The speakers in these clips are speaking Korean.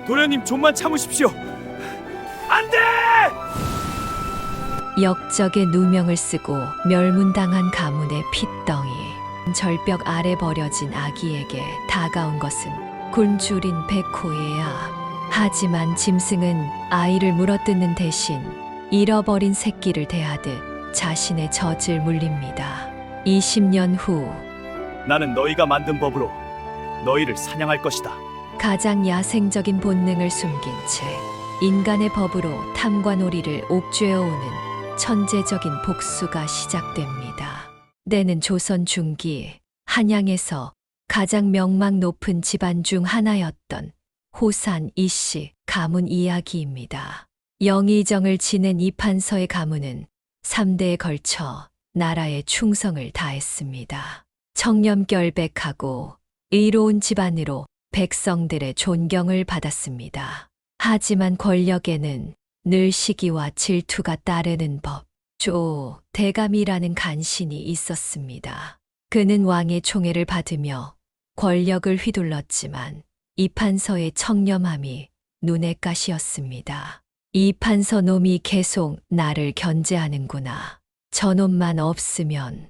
도련님 좀만 참으십시오. 안 돼! 역적의 누명을 쓰고 멸문당한 가문의 핏덩이. 절벽 아래 버려진 아기에게 다가온 것은 굴줄인 백호예야. 하지만 짐승은 아이를 물어뜯는 대신 잃어버린 새끼를 대하듯 자신의 젖을 물립니다. 20년 후 나는 너희가 만든 법으로 너희를 사냥할 것이다. 가장 야생적인 본능을 숨긴 채 인간의 법으로 탐관오리를 옥죄어오는 천재적인 복수가 시작됩니다. 때는 조선 중기 한양에서 가장 명망 높은 집안 중 하나였던 호산 이씨 가문 이야기입니다. 영의정을 지낸 이판서의 가문은 3대에 걸쳐 나라에 충성을 다했습니다. 청렴결백하고 의로운 집안으로 백성들의 존경을 받았습니다. 하지만 권력에는 늘 시기와 질투가 따르는 법, 대감이라는 간신이 있었습니다. 그는 왕의 총애를 받으며 권력을 휘둘렀지만 이판서의 청렴함이 눈의 가시였습니다. 이판서 놈이 계속 나를 견제하는구나. 저놈만 없으면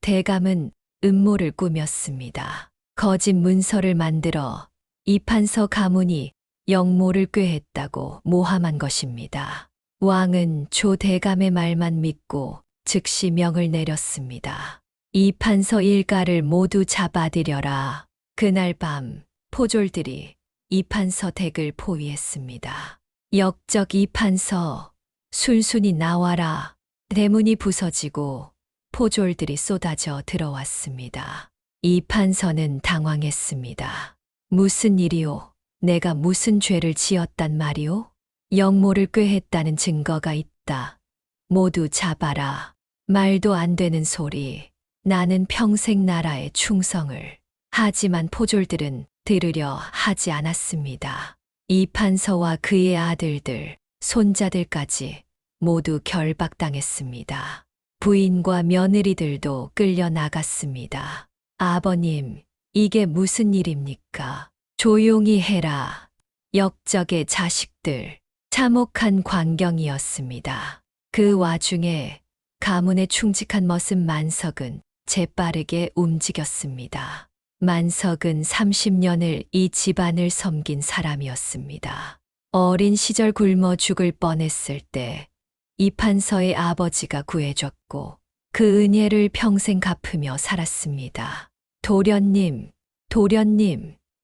대감은 음모를 꾸몄습니다. 거짓 문서를 만들어 이판서 가문이 영모를 꾀했다고 모함한 것입니다. 왕은 대감의 말만 믿고 즉시 명을 내렸습니다. 이판서 일가를 모두 잡아들여라. 그날 밤 포졸들이 이판서 댁을 포위했습니다. 역적 이판서, 순순히 나와라. 대문이 부서지고 포졸들이 쏟아져 들어왔습니다. 이판서는 당황했습니다. 무슨 일이오? 내가 무슨 죄를 지었단 말이오? 영모를 꾀했다는 증거가 있다. 모두 잡아라. 말도 안 되는 소리. 나는 평생 나라에 충성을. 하지만 포졸들은 들으려 하지 않았습니다. 이판서와 그의 아들들, 손자들까지 모두 결박당했습니다. 부인과 며느리들도 끌려나갔습니다. 아버님, 이게 무슨 일입니까? 조용히 해라. 역적의 자식들. 참혹한 광경이었습니다. 그 와중에 가문에 충직한 머슴 만석은 재빠르게 움직였습니다. 만석은 30년을 이 집안을 섬긴 사람이었습니다. 어린 시절 굶어 죽을 뻔했을 때 이판서의 아버지가 구해줬고 그 은혜를 평생 갚으며 살았습니다. 도련님,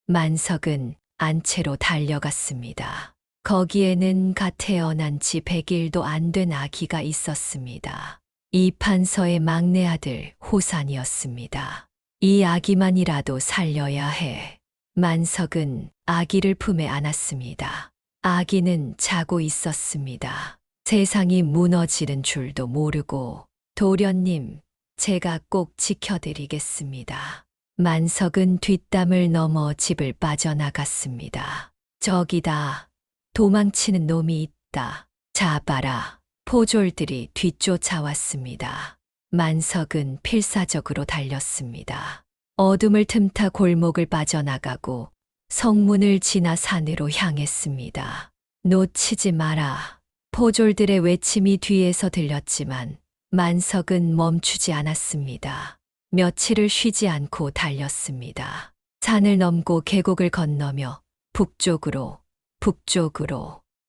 만석은 안채로 달려갔습니다. 거기에는 갓 태어난 지 100일도 안 된 아기가 있었습니다. 이판서의 막내 아들 호산이었습니다. 이 아기만이라도 살려야 해. 만석은 아기를 품에 안았습니다. 아기는 자고 있었습니다. 세상이 무너지는 줄도 모르고 도련님, 제가 꼭 지켜드리겠습니다. 만석은 뒷담을 넘어 집을 빠져나갔습니다. 저기다, 도망치는 놈이 있다. 잡아라. 포졸들이 뒤쫓아왔습니다. 만석은 필사적으로 달렸습니다. 어둠을 틈타 골목을 빠져나가고 성문을 지나 산으로 향했습니다. 놓치지 마라. 포졸들의 외침이 뒤에서 들렸지만 만석은 멈추지 않았습니다. 며칠을 쉬지 않고 달렸습니다. 산을 넘고 계곡을 건너며 북쪽으로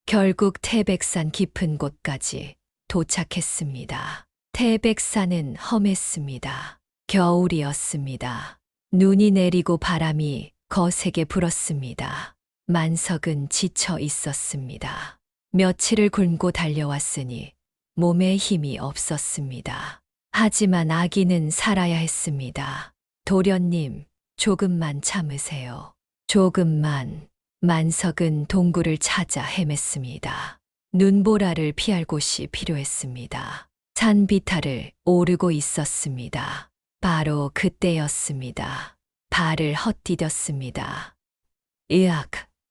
결국 태백산 깊은 곳까지 도착했습니다. 태백산은 험했습니다. 겨울이었습니다. 눈이 내리고 바람이 거세게 불었습니다. 만석은 지쳐 있었습니다. 며칠을 굶고 달려왔으니 몸에 힘이 없었습니다. 하지만 아기는 살아야 했습니다. 도련님, 조금만 참으세요. 조금만. 만석은 동굴을 찾아 헤맸습니다. 눈보라를 피할 곳이 필요했습니다. 산 비탈을 오르고 있었습니다. 바로 그때였습니다. 발을 헛디뎠습니다. 으악!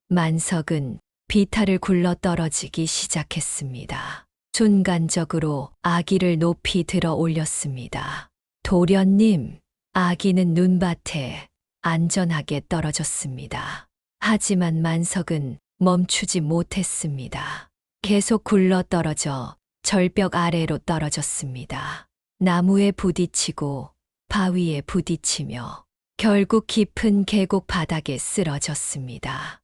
만석은 비탈을 굴러 떨어지기 시작했습니다. 순간적으로 아기를 높이 들어 올렸습니다. 도련님, 아기는 눈밭에 안전하게 떨어졌습니다. 하지만 만석은 멈추지 못했습니다. 계속 굴러 떨어져 절벽 아래로 떨어졌습니다. 나무에 부딪히고 바위에 부딪히며 결국 깊은 계곡 바닥에 쓰러졌습니다.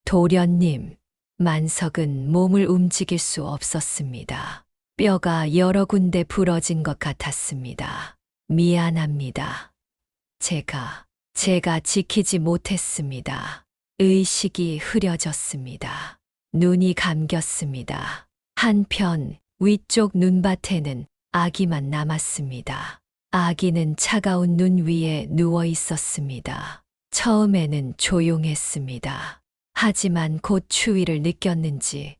도련님, 만석은 몸을 움직일 수 없었습니다. 뼈가 여러 군데 부러진 것 같았습니다. 미안합니다. 제가 지키지 못했습니다. 의식이 흐려졌습니다. 눈이 감겼습니다. 한편 위쪽 눈밭에는 아기만 남았습니다. 아기는 차가운 눈 위에 누워 있었습니다. 처음에는 조용했습니다. 하지만 곧 추위를 느꼈는지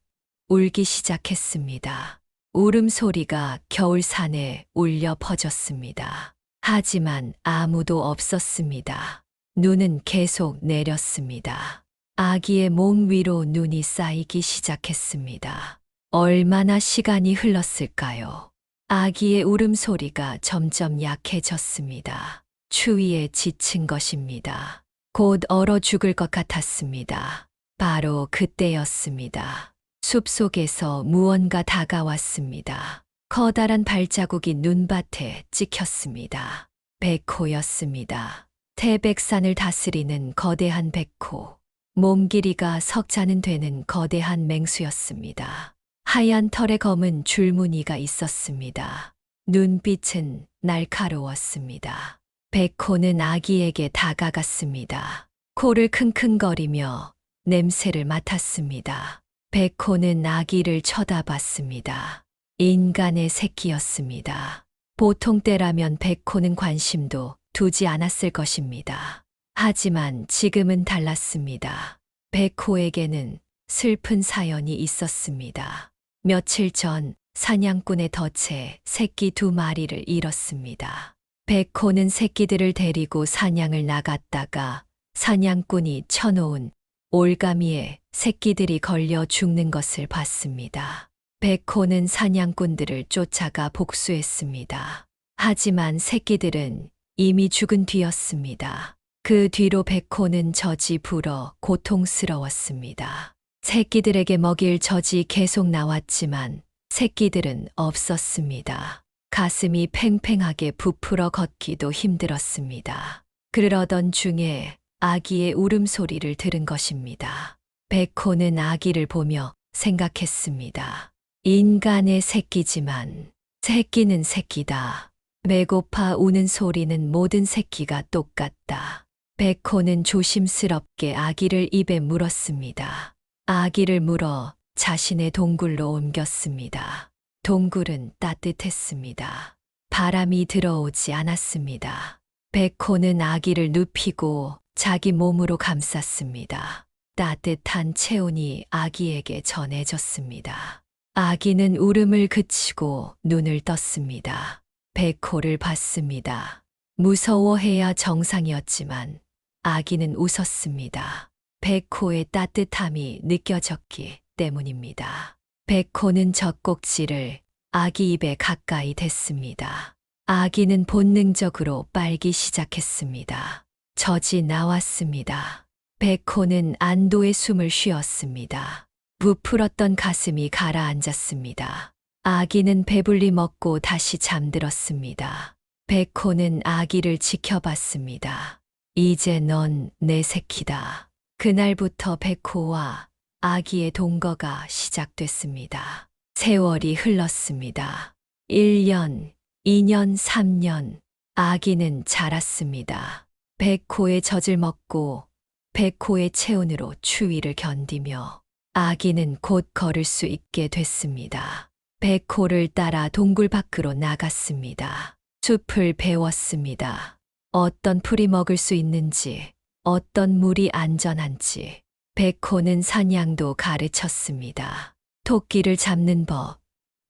울기 시작했습니다. 울음소리가 겨울산에 울려 퍼졌습니다. 하지만 아무도 없었습니다. 눈은 계속 내렸습니다. 아기의 몸 위로 눈이 쌓이기 시작했습니다. 얼마나 시간이 흘렀을까요? 아기의 울음소리가 점점 약해졌습니다. 추위에 지친 것입니다. 곧 얼어 죽을 것 같았습니다. 바로 그때였습니다. 숲속에서 무언가 다가왔습니다. 커다란 발자국이 눈밭에 찍혔습니다. 백호였습니다. 태백산을 다스리는 거대한 백호. 몸 길이가 석자는 되는 거대한 맹수였습니다. 하얀 털에 검은 줄무늬가 있었습니다. 눈빛은 날카로웠습니다. 백호는 아기에게 다가갔습니다. 코를 킁킁거리며 냄새를 맡았습니다. 백호는 아기를 쳐다봤습니다. 인간의 새끼였습니다. 보통 때라면 백호는 관심도 두지 않았을 것입니다. 하지만 지금은 달랐습니다. 백호에게는 슬픈 사연이 있었습니다. 며칠 전 사냥꾼의 덫에 새끼 2마리를 잃었습니다. 백호는 새끼들을 데리고 사냥을 나갔다가 사냥꾼이 쳐놓은 올가미에 새끼들이 걸려 죽는 것을 봤습니다. 백호는 사냥꾼들을 쫓아가 복수했습니다. 하지만 새끼들은 이미 죽은 뒤였습니다. 그 뒤로 백호는 젖이 불어 고통스러웠습니다. 새끼들에게 먹일 젖이 계속 나왔지만 새끼들은 없었습니다. 가슴이 팽팽하게 부풀어 걷기도 힘들었습니다. 그러던 중에 아기의 울음소리를 들은 것입니다. 백호는 아기를 보며 생각했습니다. 인간의 새끼지만 새끼는 새끼다. 배고파 우는 소리는 모든 새끼가 똑같다. 백호는 조심스럽게 아기를 입에 물었습니다. 아기를 물어 자신의 동굴로 옮겼습니다. 동굴은 따뜻했습니다. 바람이 들어오지 않았습니다. 백호는 아기를 눕히고 자기 몸으로 감쌌습니다. 따뜻한 체온이 아기에게 전해졌습니다. 아기는 울음을 그치고 눈을 떴습니다. 백호를 봤습니다. 무서워해야 정상이었지만 아기는 웃었습니다. 백호의 따뜻함이 느껴졌기 때문입니다. 백호는 젖꼭지를 아기 입에 가까이 댔습니다. 아기는 본능적으로 빨기 시작했습니다. 젖이 나왔습니다. 백호는 안도의 숨을 쉬었습니다. 부풀었던 가슴이 가라앉았습니다. 아기는 배불리 먹고 다시 잠들었습니다. 백호는 아기를 지켜봤습니다. 이제 넌 내 새끼다. 그날부터 백호와 아기의 동거가 시작됐습니다. 세월이 흘렀습니다. 1년, 2년, 3년. 아기는 자랐습니다. 백호의 젖을 먹고 백호의 체온으로 추위를 견디며 아기는 곧 걸을 수 있게 됐습니다. 백호를 따라 동굴 밖으로 나갔습니다. 숲을 배웠습니다. 어떤 풀이 먹을 수 있는지, 어떤 물이 안전한지. 백호는 사냥도 가르쳤습니다. 토끼를 잡는 법,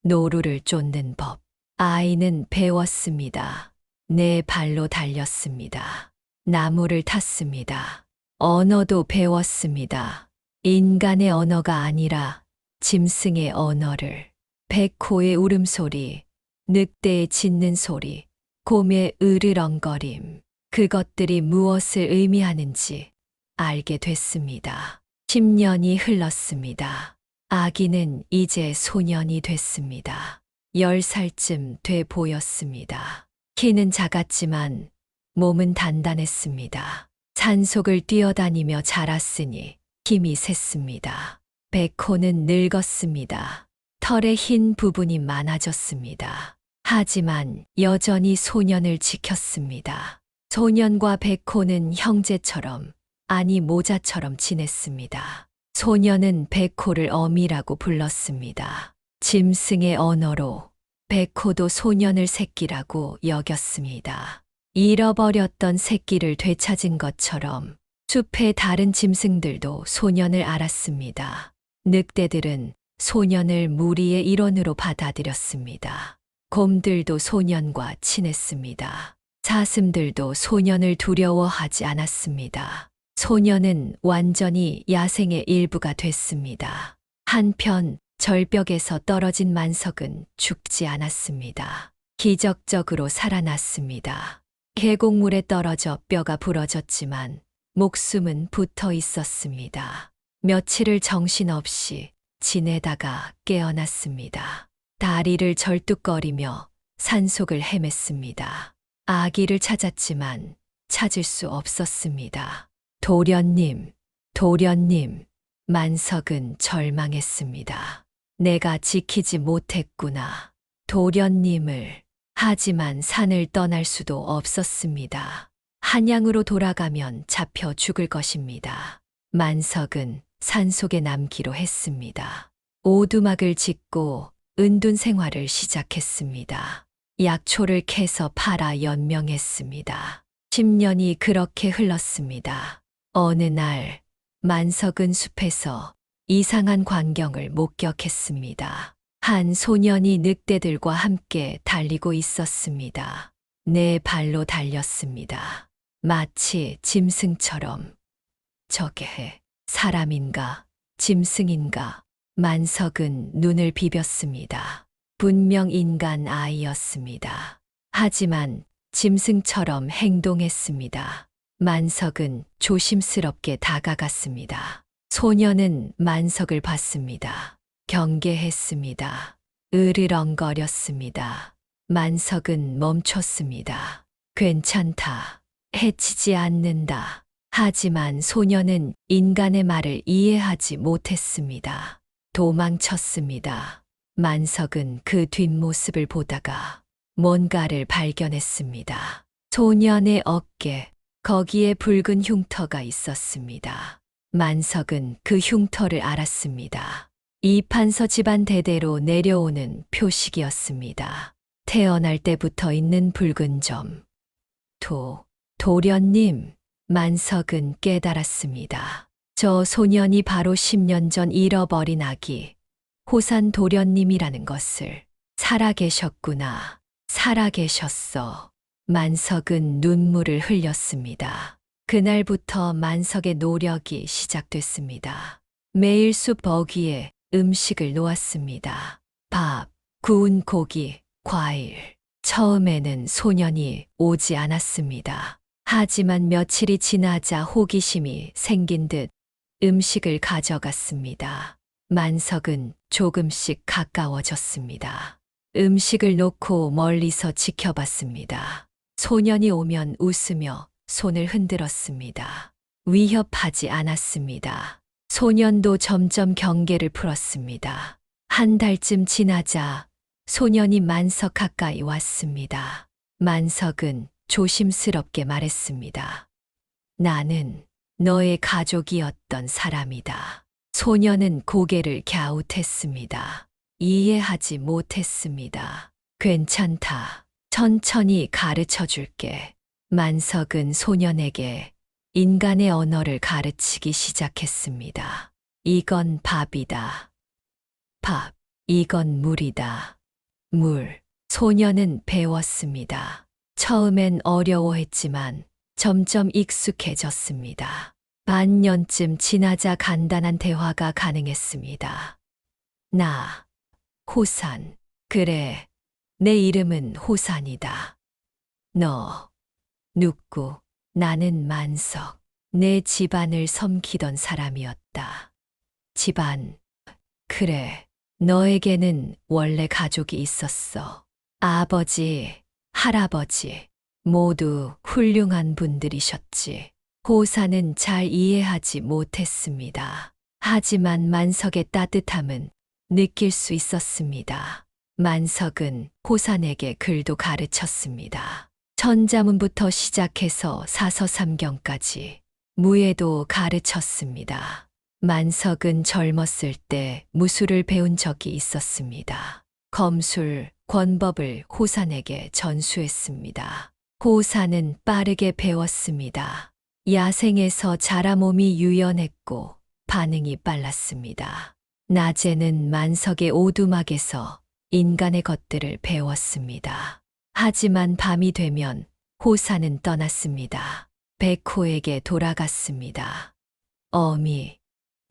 노루를 쫓는 법. 아이는 배웠습니다. 네 발로 달렸습니다. 나무를 탔습니다. 언어도 배웠습니다. 인간의 언어가 아니라 짐승의 언어를. 백호의 울음소리, 늑대의 짖는 소리, 곰의 으르렁거림. 그것들이 무엇을 의미하는지 알게 됐습니다. 10년이 흘렀습니다. 아기는 이제 소년이 됐습니다. 10살쯤 돼 보였습니다. 키는 작았지만 몸은 단단했습니다. 산속을 뛰어다니며 자랐으니 힘이 셌습니다. 백호는 늙었습니다. 털의 흰 부분이 많아졌습니다. 하지만 여전히 소년을 지켰습니다. 소년과 백호는 형제처럼, 아니 모자처럼 지냈습니다. 소년은 백호를 어미라고 불렀습니다. 짐승의 언어로 백호도 소년을 새끼라고 여겼습니다. 잃어버렸던 새끼를 되찾은 것처럼 숲의 다른 짐승들도 소년을 알았습니다. 늑대들은 소년을 무리의 일원으로 받아들였습니다. 곰들도 소년과 친했습니다. 사슴들도 소년을 두려워하지 않았습니다. 소년은 완전히 야생의 일부가 됐습니다. 한편 절벽에서 떨어진 만석은 죽지 않았습니다. 기적적으로 살아났습니다. 계곡물에 떨어져 뼈가 부러졌지만 목숨은 붙어 있었습니다. 며칠을 정신없이 지내다가 깨어났습니다. 다리를 절뚝거리며 산속을 헤맸습니다. 아기를 찾았지만 찾을 수 없었습니다. 도련님, 도련님, 만석은 절망했습니다. 내가 지키지 못했구나. 도련님을. 하지만 산을 떠날 수도 없었습니다. 한양으로 돌아가면 잡혀 죽을 것입니다. 만석은 산속에 남기로 했습니다. 오두막을 짓고 은둔 생활을 시작했습니다. 약초를 캐서 팔아 연명했습니다. 10년이 그렇게 흘렀습니다. 어느 날 만석은 숲에서 이상한 광경을 목격했습니다. 한 소년이 늑대들과 함께 달리고 있었습니다. 네 발로 달렸습니다. 마치 짐승처럼. 저게 사람인가, 짐승인가? 만석은 눈을 비볐습니다. 분명 인간 아이였습니다. 하지만 짐승처럼 행동했습니다. 만석은 조심스럽게 다가갔습니다. 소년은 만석을 봤습니다. 경계했습니다. 으르렁거렸습니다. 만석은 멈췄습니다. 괜찮다. 해치지 않는다. 하지만 소년은 인간의 말을 이해하지 못했습니다. 도망쳤습니다. 만석은 그 뒷모습을 보다가 뭔가를 발견했습니다. 소년의 어깨, 거기에 붉은 흉터가 있었습니다. 만석은 그 흉터를 알았습니다. 이판서 집안 대대로 내려오는 표식이었습니다. 태어날 때부터 있는 붉은 점. 도련님, 만석은 깨달았습니다. 저 소년이 바로 10년 전 잃어버린 아기, 호산 도련님이라는 것을. 살아계셨구나. 살아계셨어. 만석은 눈물을 흘렸습니다. 그날부터 만석의 노력이 시작됐습니다. 매일 숲 어귀에 음식을 놓았습니다. 밥, 구운 고기, 과일. 처음에는 소년이 오지 않았습니다. 하지만 며칠이 지나자 호기심이 생긴 듯 음식을 가져갔습니다. 만석은 조금씩 가까워졌습니다. 음식을 놓고 멀리서 지켜봤습니다. 소년이 오면 웃으며 손을 흔들었습니다. 위협하지 않았습니다. 소년도 점점 경계를 풀었습니다. 한 달쯤 지나자 소년이 만석 가까이 왔습니다. 만석은 조심스럽게 말했습니다. 나는 너의 가족이었던 사람이다. 소년은 고개를 갸웃했습니다. 이해하지 못했습니다. 괜찮다. 천천히 가르쳐 줄게. 만석은 소년에게 인간의 언어를 가르치기 시작했습니다. 이건 밥이다. 밥. 이건 물이다. 물. 소년은 배웠습니다. 처음엔 어려워했지만 점점 익숙해졌습니다. 반년쯤 지나자 간단한 대화가 가능했습니다. 나, 호산. 그래, 내 이름은 호산이다. 너, 누구? 나는 만석. 내 집안을 섬기던 사람이었다. 집안. 그래. 너에게는 원래 가족이 있었어. 아버지, 할아버지, 모두 훌륭한 분들이셨지. 호사는 잘 이해하지 못했습니다. 하지만 만석의 따뜻함은 느낄 수 있었습니다. 만석은 호산에게 글도 가르쳤습니다. 천자문부터 시작해서 사서삼경까지 무예도 가르쳤습니다. 만석은 젊었을 때 무술을 배운 적이 있었습니다. 검술, 권법을 호산에게 전수했습니다. 호산은 빠르게 배웠습니다. 야생에서 자라 몸이 유연했고 반응이 빨랐습니다. 낮에는 만석의 오두막에서 인간의 것들을 배웠습니다. 하지만 밤이 되면 호사는 떠났습니다. 백호에게 돌아갔습니다. 어미,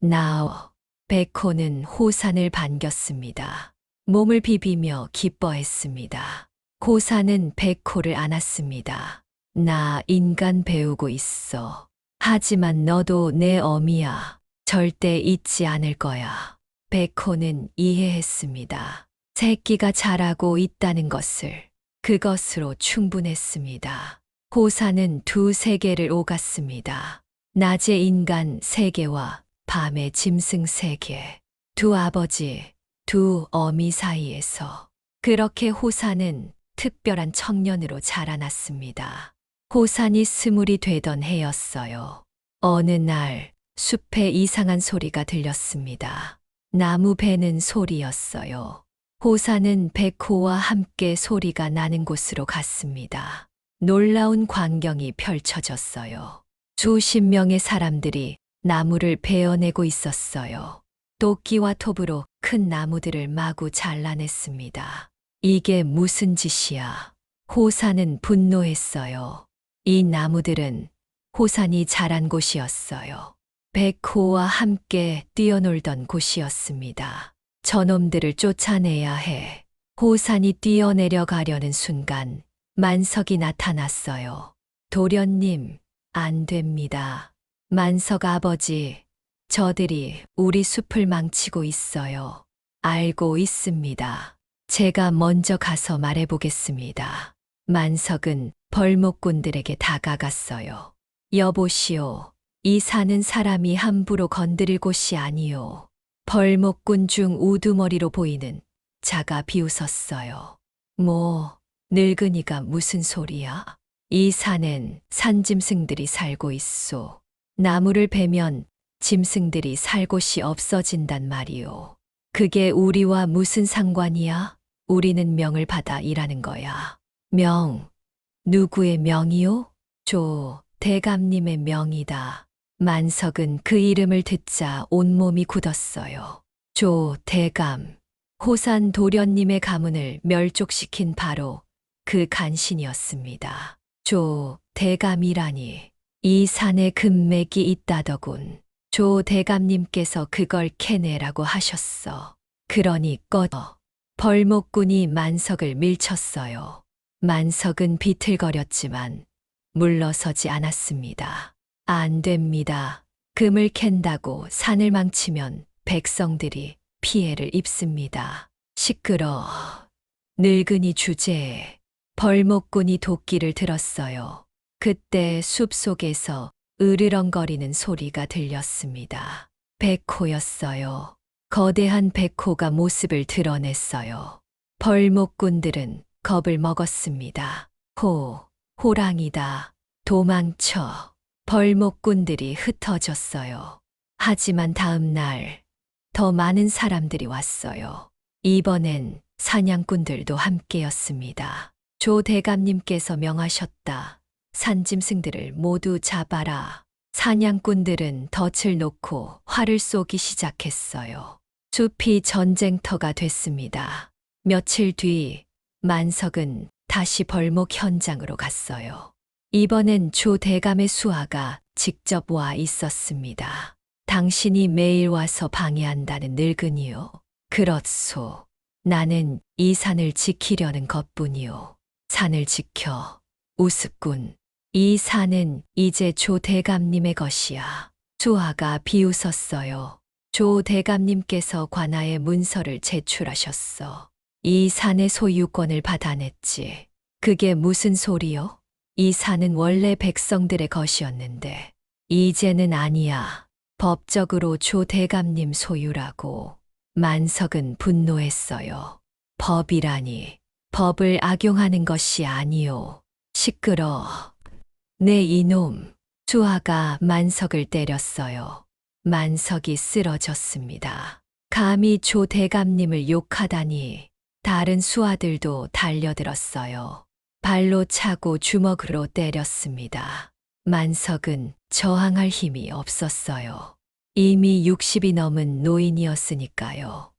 나어. 백호는 호산을 반겼습니다. 몸을 비비며 기뻐했습니다. 호사는 백호를 안았습니다. 나 인간 배우고 있어. 하지만 너도 내 어미야. 절대 잊지 않을 거야. 백호는 이해했습니다. 새끼가 자라고 있다는 것을. 그것으로 충분했습니다. 호사는 두 세계를 오갔습니다. 낮에 인간 세계와 밤에 짐승 세계. 두 아버지, 두 어미 사이에서. 그렇게 호사는 특별한 청년으로 자라났습니다. 호산이 20이 되던 해였어요. 어느 날 숲에 이상한 소리가 들렸습니다. 나무 베는 소리였어요. 호사는 백호와 함께 소리가 나는 곳으로 갔습니다. 놀라운 광경이 펼쳐졌어요. 수십 명의 사람들이 나무를 베어내고 있었어요. 도끼와 톱으로 큰 나무들을 마구 잘라냈습니다. 이게 무슨 짓이야? 호산은 분노했어요. 이 나무들은 호산이 자란 곳이었어요. 백호와 함께 뛰어놀던 곳이었습니다. 저놈들을 쫓아내야 해. 호산이 뛰어내려가려는 순간 만석이 나타났어요. 도련님, 안 됩니다. 만석 아버지, 저들이 우리 숲을 망치고 있어요. 알고 있습니다. 제가 먼저 가서 말해보겠습니다. 만석은 벌목꾼들에게 다가갔어요. 여보시오, 이 산은 사람이 함부로 건드릴 곳이 아니오. 벌목꾼 중 우두머리로 보이는 자가 비웃었어요. 뭐, 늙은이가 무슨 소리야? 이 산엔 산짐승들이 살고 있소. 나무를 베면 짐승들이 살 곳이 없어진단 말이오. 그게 우리와 무슨 상관이야? 우리는 명을 받아 일하는 거야. 명, 누구의 명이요? 조 대감님의 명이다. 만석은 그 이름을 듣자 온몸이 굳었어요. 조 대감, 호산 도련님의 가문을 멸족시킨 바로 그 간신이었습니다. 조 대감이라니, 이 산에 금맥이 있다더군. 조 대감님께서 그걸 캐내라고 하셨어. 그러니 꺼져. 벌목꾼이 만석을 밀쳤어요. 만석은 비틀거렸지만 물러서지 않았습니다. 안 됩니다. 금을 캔다고 산을 망치면 백성들이 피해를 입습니다. 시끄러. 늙은이 주제에. 벌목꾼이 도끼를 들었어요. 그때 숲속에서 으르렁거리는 소리가 들렸습니다. 백호였어요. 거대한 백호가 모습을 드러냈어요. 벌목꾼들은 겁을 먹었습니다. 호랑이다. 도망쳐. 벌목꾼들이 흩어졌어요. 하지만 다음 날 더 많은 사람들이 왔어요. 이번엔 사냥꾼들도 함께였습니다. 조 대감님께서 명하셨다. 산짐승들을 모두 잡아라. 사냥꾼들은 덫을 놓고 활을 쏘기 시작했어요. 숲이 전쟁터가 됐습니다. 며칠 뒤 만석은 다시 벌목 현장으로 갔어요. 이번엔 조 대감의 수하가 직접 와 있었습니다. 당신이 매일 와서 방해한다는 늙은이요. 그렇소. 나는 이 산을 지키려는 것뿐이요. 산을 지켜. 우습군. 이 산은 이제 조 대감님의 것이야. 수아가 비웃었어요. 조 대감님께서 관아에 문서를 제출하셨어. 이 산의 소유권을 받아냈지. 그게 무슨 소리요? 이 산은 원래 백성들의 것이었는데, 이제는 아니야. 법적으로 조 대감님 소유라고. 만석은 분노했어요. 법이라니. 법을 악용하는 것이 아니오. 시끄러. 네 이놈. 수아가 만석을 때렸어요. 만석이 쓰러졌습니다. 감히 조 대감님을 욕하다니. 다른 수아들도 달려들었어요. 발로 차고 주먹으로 때렸습니다. 만석은 저항할 힘이 없었어요. 이미 60이 넘은 노인이었으니까요.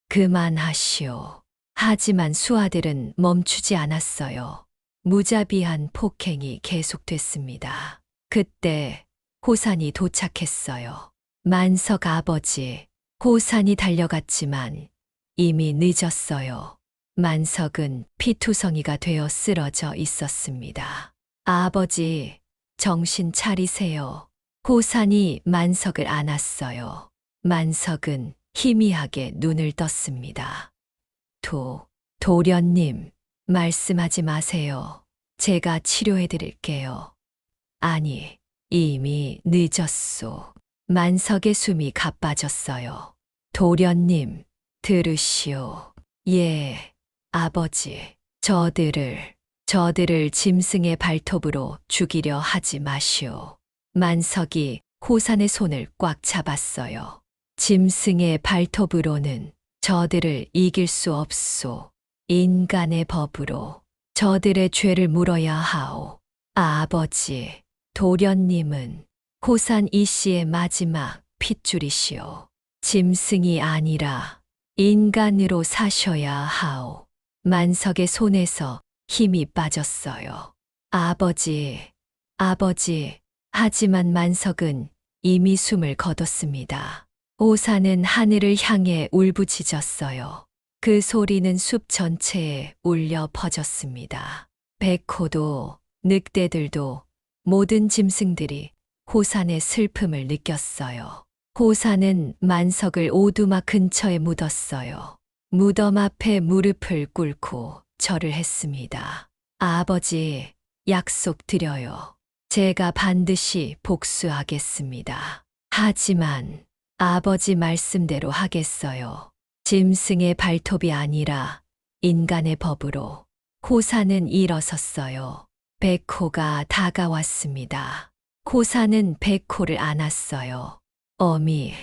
그만하시오. 하지만 수아들은 멈추지 않았어요. 무자비한 폭행이 계속됐습니다. 그때 호산이 도착했어요. 만석 아버지, 호산이 달려갔지만 이미 늦었어요. 만석은 피투성이가 되어 쓰러져 있었습니다. 아버지, 정신 차리세요. 호산이 만석을 안았어요. 만석은 희미하게 눈을 떴습니다. 도련님, 말씀하지 마세요. 제가 치료해 드릴게요. 아니, 이미 늦었소. 만석의 숨이 가빠졌어요. 도련님, 들으시오. 예, 아버지. 저들을 짐승의 발톱으로 죽이려 하지 마시오. 만석이 호산의 손을 꽉 잡았어요. 짐승의 발톱으로는 저들을 이길 수 없소. 인간의 법으로 저들의 죄를 물어야 하오. 아버지, 도련님은 호산 이 씨의 마지막 핏줄이시오. 짐승이 아니라 인간으로 사셔야 하오. 만석의 손에서 힘이 빠졌어요. 아버지. 하지만 만석은 이미 숨을 거뒀습니다. 호산은 하늘을 향해 울부짖었어요. 그 소리는 숲 전체에 울려 퍼졌습니다. 백호도, 늑대들도, 모든 짐승들이 호산의 슬픔을 느꼈어요. 호산은 만석을 오두막 근처에 묻었어요. 무덤 앞에 무릎을 꿇고 절을 했습니다. 아버지, 약속드려요. 제가 반드시 복수하겠습니다. 하지만 아버지 말씀대로 하겠어요. 짐승의 발톱이 아니라 인간의 법으로. 호산은 일어섰어요. 백호가 다가왔습니다. 호산은 백호를 안았어요. 어미,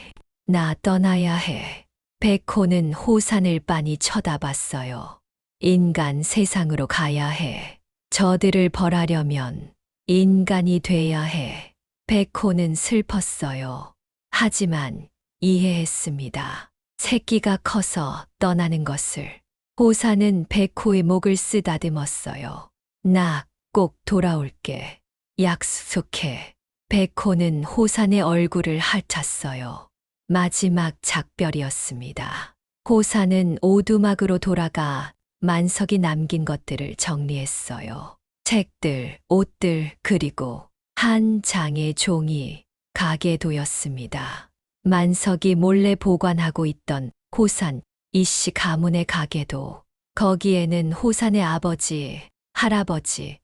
나 떠나야 해. 백호는 호산을 빤히 쳐다봤어요. 인간 세상으로 가야 해. 저들을 벌하려면 인간이 돼야 해. 백호는 슬펐어요. 하지만 이해했습니다. 새끼가 커서 떠나는 것을. 호산은 백호의 목을 쓰다듬었어요. 나 꼭 돌아올게. 약속해. 백호는 호산의 얼굴을 핥았어요. 마지막 작별이었습니다. 호산은 오두막으로 돌아가 만석이 남긴 것들을 정리했어요. 책들, 옷들, 그리고 한 장의 종이 가게도였습니다. 만석이 몰래 보관하고 있던 호산 이씨 가문의 가게도. 거기에는 호산의 아버지, 할아버지,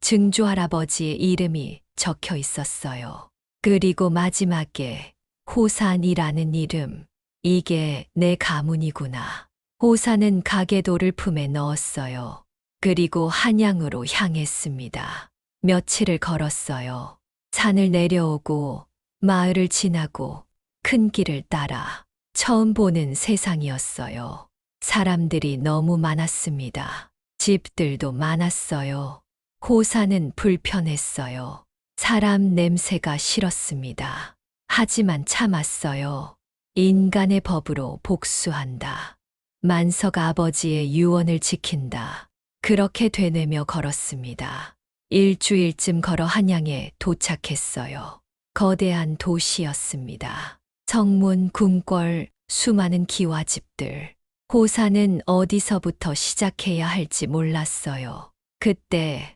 증조할아버지의 이름이 적혀 있었어요. 그리고 마지막에 호산이라는 이름. 이게 내 가문이구나. 호산은 가게도를 품에 넣었어요. 그리고 한양으로 향했습니다. 며칠을 걸었어요. 산을 내려오고 마을을 지나고 큰 길을 따라 처음 보는 세상이었어요. 사람들이 너무 많았습니다. 집들도 많았어요. 호산은 불편했어요. 사람 냄새가 싫었습니다. 하지만 참았어요. 인간의 법으로 복수한다. 만석 아버지의 유언을 지킨다. 그렇게 되뇌며 걸었습니다. 일주일쯤 걸어 한양에 도착했어요. 거대한 도시였습니다. 성문, 궁궐, 수많은 기와집들. 호산은 어디서부터 시작해야 할지 몰랐어요. 그때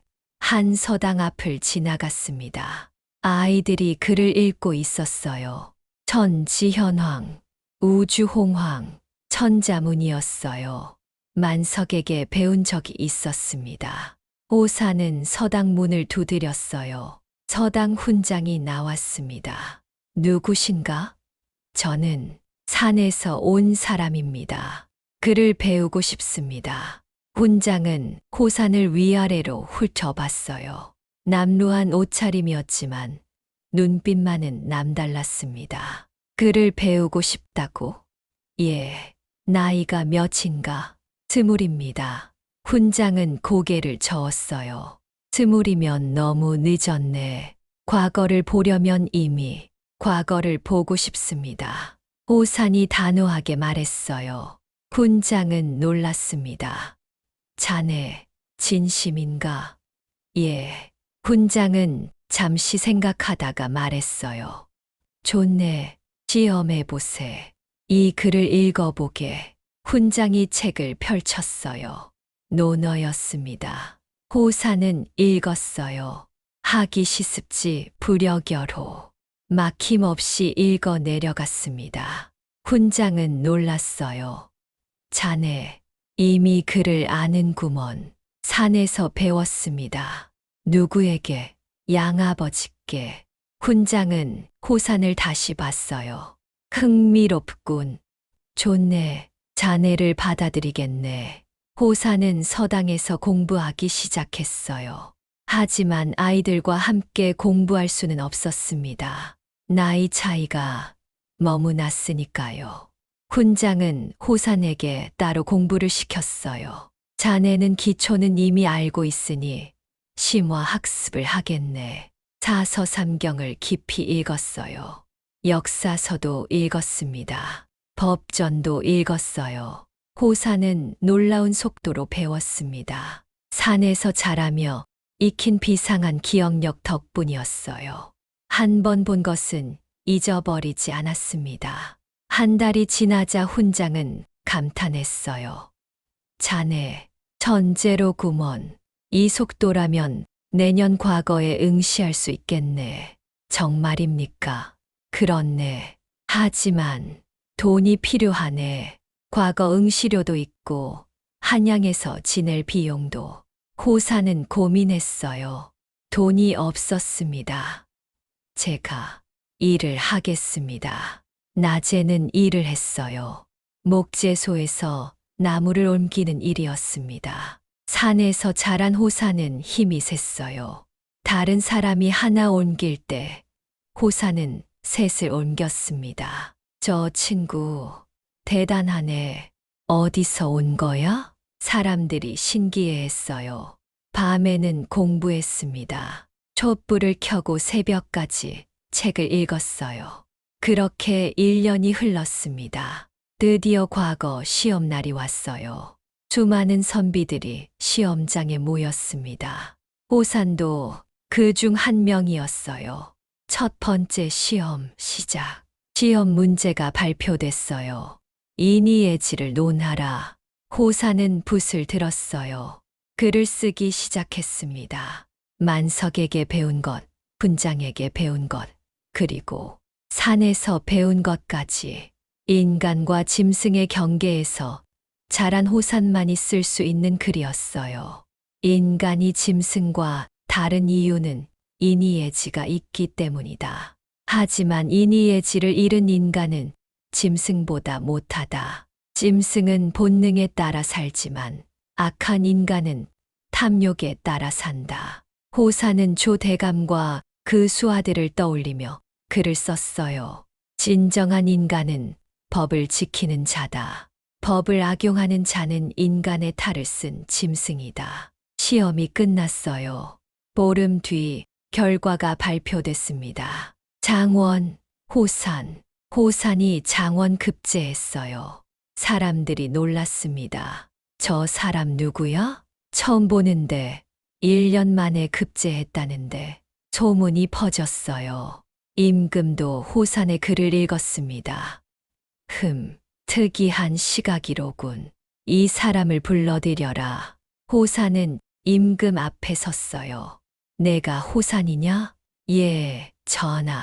한 서당 앞을 지나갔습니다. 아이들이 글을 읽고 있었어요. 천지현황, 우주홍황, 천자문이었어요. 만석에게 배운 적이 있었습니다. 호사는 서당 문을 두드렸어요. 서당 훈장이 나왔습니다. 누구신가? 저는 산에서 온 사람입니다. 글을 배우고 싶습니다. 훈장은 호산을 위아래로 훑어봤어요. 남루한 옷차림이었지만 눈빛만은 남달랐습니다. 글을 배우고 싶다고? 예, 나이가 몇인가? 20입니다. 훈장은 고개를 저었어요. 20이면 너무 늦었네. 과거를 보려면 이미 과거를 보고 싶습니다. 호산이 단호하게 말했어요. 훈장은 놀랐습니다. 자네, 진심인가? 예. 훈장은 잠시 생각하다가 말했어요. 좋네. 시험해보세. 이 글을 읽어보게. 훈장이 책을 펼쳤어요. 논어였습니다. 호사는 읽었어요. 하기 시습지 불여결호. 막힘없이 읽어 내려갔습니다. 훈장은 놀랐어요. 자네, 이미 글을 아는구먼. 산에서 배웠습니다. 누구에게? 양아버지께. 훈장은 호산을 다시 봤어요. 흥미롭군. 좋네. 자네를 받아들이겠네. 호사는 서당에서 공부하기 시작했어요. 하지만 아이들과 함께 공부할 수는 없었습니다. 나이 차이가 너무 났으니까요. 훈장은 호산에게 따로 공부를 시켰어요. 자네는 기초는 이미 알고 있으니 심화 학습을 하겠네. 사서삼경을 깊이 읽었어요. 역사서도 읽었습니다. 법전도 읽었어요. 호사는 놀라운 속도로 배웠습니다. 산에서 자라며 익힌 비상한 기억력 덕분이었어요. 한 번 본 것은 잊어버리지 않았습니다. 한 달이 지나자 훈장은 감탄했어요. 자네, 천재로구먼. 이 속도라면 내년 과거에 응시할 수 있겠네. 정말입니까? 그렇네. 하지만 돈이 필요하네. 과거 응시료도 있고 한양에서 지낼 비용도. 호사는 고민했어요. 돈이 없었습니다. 제가 일을 하겠습니다. 낮에는 일을 했어요. 목재소에서 나무를 옮기는 일이었습니다. 산에서 자란 호사는 힘이 셌어요. 다른 사람이 하나 옮길 때 호사는 셋을 옮겼습니다. 저 친구 대단하네. 어디서 온 거야? 사람들이 신기해했어요. 밤에는 공부했습니다. 촛불을 켜고 새벽까지 책을 읽었어요. 그렇게 1년이 흘렀습니다. 드디어 과거 시험날이 왔어요. 수많은 선비들이 시험장에 모였습니다. 호산도 그 중 한 명이었어요. 첫 번째 시험 시작. 시험 문제가 발표됐어요. 인이예지를 논하라. 호사는 붓을 들었어요. 글을 쓰기 시작했습니다. 만석에게 배운 것, 훈장에게 배운 것, 그리고 산에서 배운 것까지 인간과 짐승의 경계에서 자란 호산만이 쓸 수 있는 글이었어요. 인간이 짐승과 다른 이유는 인이예지가 있기 때문이다. 하지만 인이예지를 잃은 인간은 짐승보다 못하다. 짐승은 본능에 따라 살지만 악한 인간은 탐욕에 따라 산다. 호사는 조대감과 그 수하들을 떠올리며 글을 썼어요. 진정한 인간은 법을 지키는 자다. 법을 악용하는 자는 인간의 탈을 쓴 짐승이다. 시험이 끝났어요. 보름 뒤 결과가 발표됐습니다. 장원, 호산. 호산이 장원 급제했어요. 사람들이 놀랐습니다. 저 사람 누구야? 처음 보는데 1년 만에 급제했다는데 소문이 퍼졌어요. 임금도 호산의 글을 읽었습니다. 특이한 시각이로군. 이 사람을 불러들여라. 호사는 임금 앞에 섰어요. 내가 호산이냐? 예, 전하.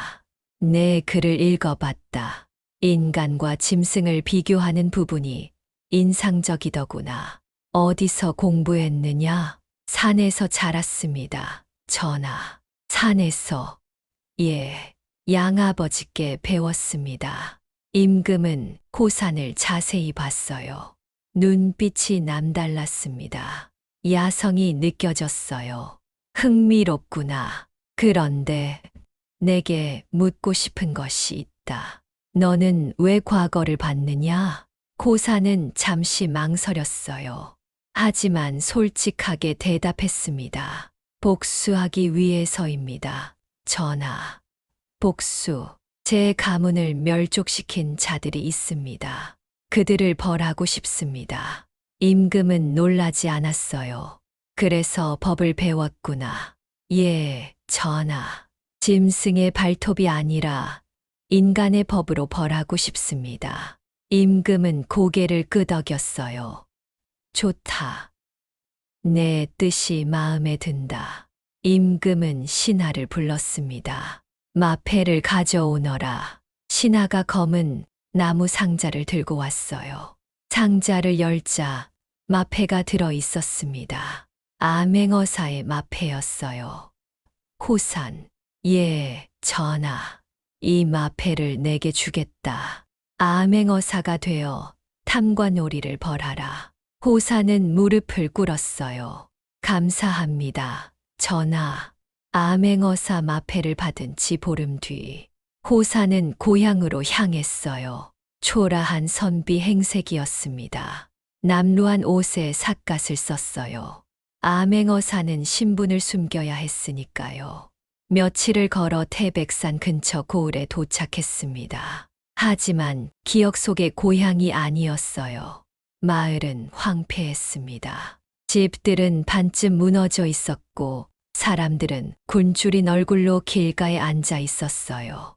내 글을 읽어봤다. 인간과 짐승을 비교하는 부분이 인상적이더구나. 어디서 공부했느냐? 산에서 자랐습니다. 전하. 산에서. 예, 양아버지께 배웠습니다. 임금은 호산을 자세히 봤어요. 눈빛이 남달랐습니다. 야성이 느껴졌어요. 흥미롭구나. 그런데 내게 묻고 싶은 것이 있다. 너는 왜 과거를 봤느냐? 호산은 잠시 망설였어요. 하지만 솔직하게 대답했습니다. 복수하기 위해서입니다. 전하. 복수. 제 가문을 멸족시킨 자들이 있습니다. 그들을 벌하고 싶습니다. 임금은 놀라지 않았어요. 그래서 법을 배웠구나. 예, 전하. 짐승의 발톱이 아니라 인간의 법으로 벌하고 싶습니다. 임금은 고개를 끄덕였어요. 좋다. 내 뜻이 마음에 든다. 임금은 신하를 불렀습니다. 마패를 가져오너라. 신하가 검은 나무 상자를 들고 왔어요. 상자를 열자 마패가 들어 있었습니다. 암행어사의 마패였어요. 호산. 예, 전하. 이 마패를 내게 주겠다. 암행어사가 되어 탐관오리를 벌하라. 호산은 무릎을 꿇었어요. 감사합니다. 전하. 암행어사 마패를 받은 지 보름 뒤 호산은 고향으로 향했어요. 초라한 선비 행색이었습니다. 남루한 옷에 삿갓을 썼어요. 암행어사는 신분을 숨겨야 했으니까요. 며칠을 걸어 태백산 근처 고을에 도착했습니다. 하지만 기억 속의 고향이 아니었어요. 마을은 황폐했습니다. 집들은 반쯤 무너져 있었고 사람들은 굶주린 얼굴로 길가에 앉아 있었어요.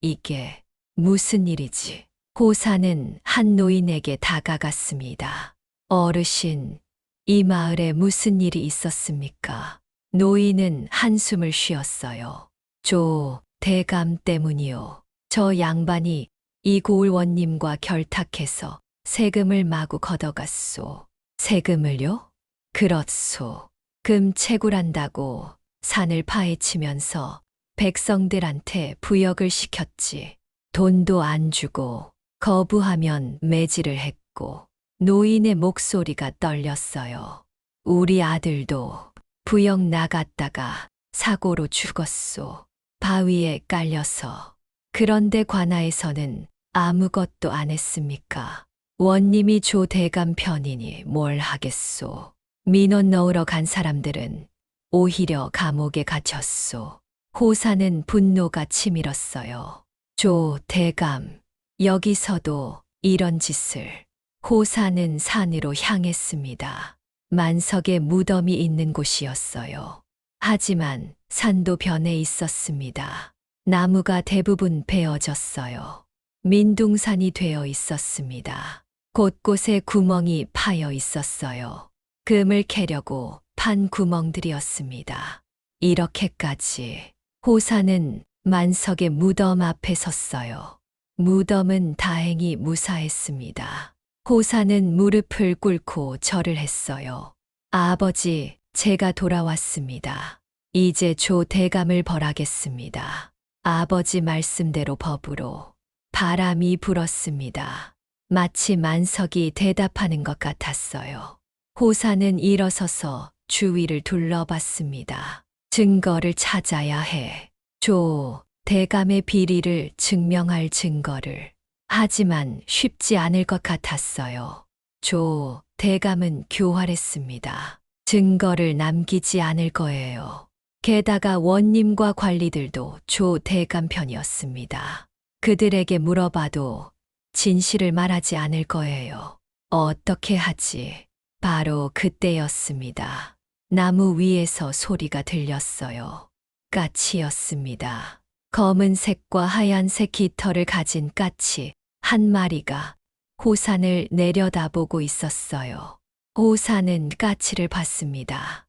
이게 무슨 일이지? 호사는 한 노인에게 다가갔습니다. 어르신, 이 마을에 무슨 일이 있었습니까? 노인은 한숨을 쉬었어요. 조 대감 때문이요. 저 양반이 이 고을원님과 결탁해서 세금을 마구 걷어갔소. 세금을요? 그렇소. 금 채굴한다고 산을 파헤치면서 백성들한테 부역을 시켰지. 돈도 안 주고 거부하면 매질을 했고 노인의 목소리가 떨렸어요. 우리 아들도 부역 나갔다가 사고로 죽었소. 바위에 깔려서. 그런데 관아에서는 아무것도 안 했습니까? 원님이 조 대감 편이니 뭘 하겠소. 민원 넣으러 간 사람들은 오히려 감옥에 갇혔소. 호사는 분노가 치밀었어요. 조 대감, 여기서도 이런 짓을. 호사는 산으로 향했습니다. 만석에 무덤이 있는 곳이었어요. 하지만 산도 변해 있었습니다. 나무가 대부분 베어졌어요. 민둥산이 되어 있었습니다. 곳곳에 구멍이 파여 있었어요. 금을 캐려고 판 구멍들이었습니다. 이렇게까지. 호사는 만석의 무덤 앞에 섰어요. 무덤은 다행히 무사했습니다. 호사는 무릎을 꿇고 절을 했어요. 아버지, 제가 돌아왔습니다. 이제 조 대감을 벌하겠습니다. 아버지 말씀대로 법으로. 바람이 불었습니다. 마치 만석이 대답하는 것 같았어요. 호사는 일어서서 주위를 둘러봤습니다. 증거를 찾아야 해. 조 대감의 비리를 증명할 증거를. 하지만 쉽지 않을 것 같았어요. 조 대감은 교활했습니다. 증거를 남기지 않을 거예요. 게다가 원님과 관리들도 조 대감 편이었습니다. 그들에게 물어봐도 진실을 말하지 않을 거예요. 어떻게 하지? 바로 그때였습니다. 나무 위에서 소리가 들렸어요. 까치였습니다. 검은색과 하얀색 깃털을 가진 까치 한 마리가 호산을 내려다보고 있었어요. 호산은 까치를 봤습니다.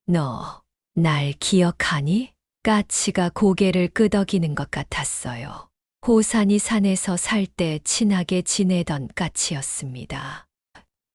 너 날 기억하니? 까치가 고개를 끄덕이는 것 같았어요. 호산이 산에서 살 때 친하게 지내던 까치였습니다.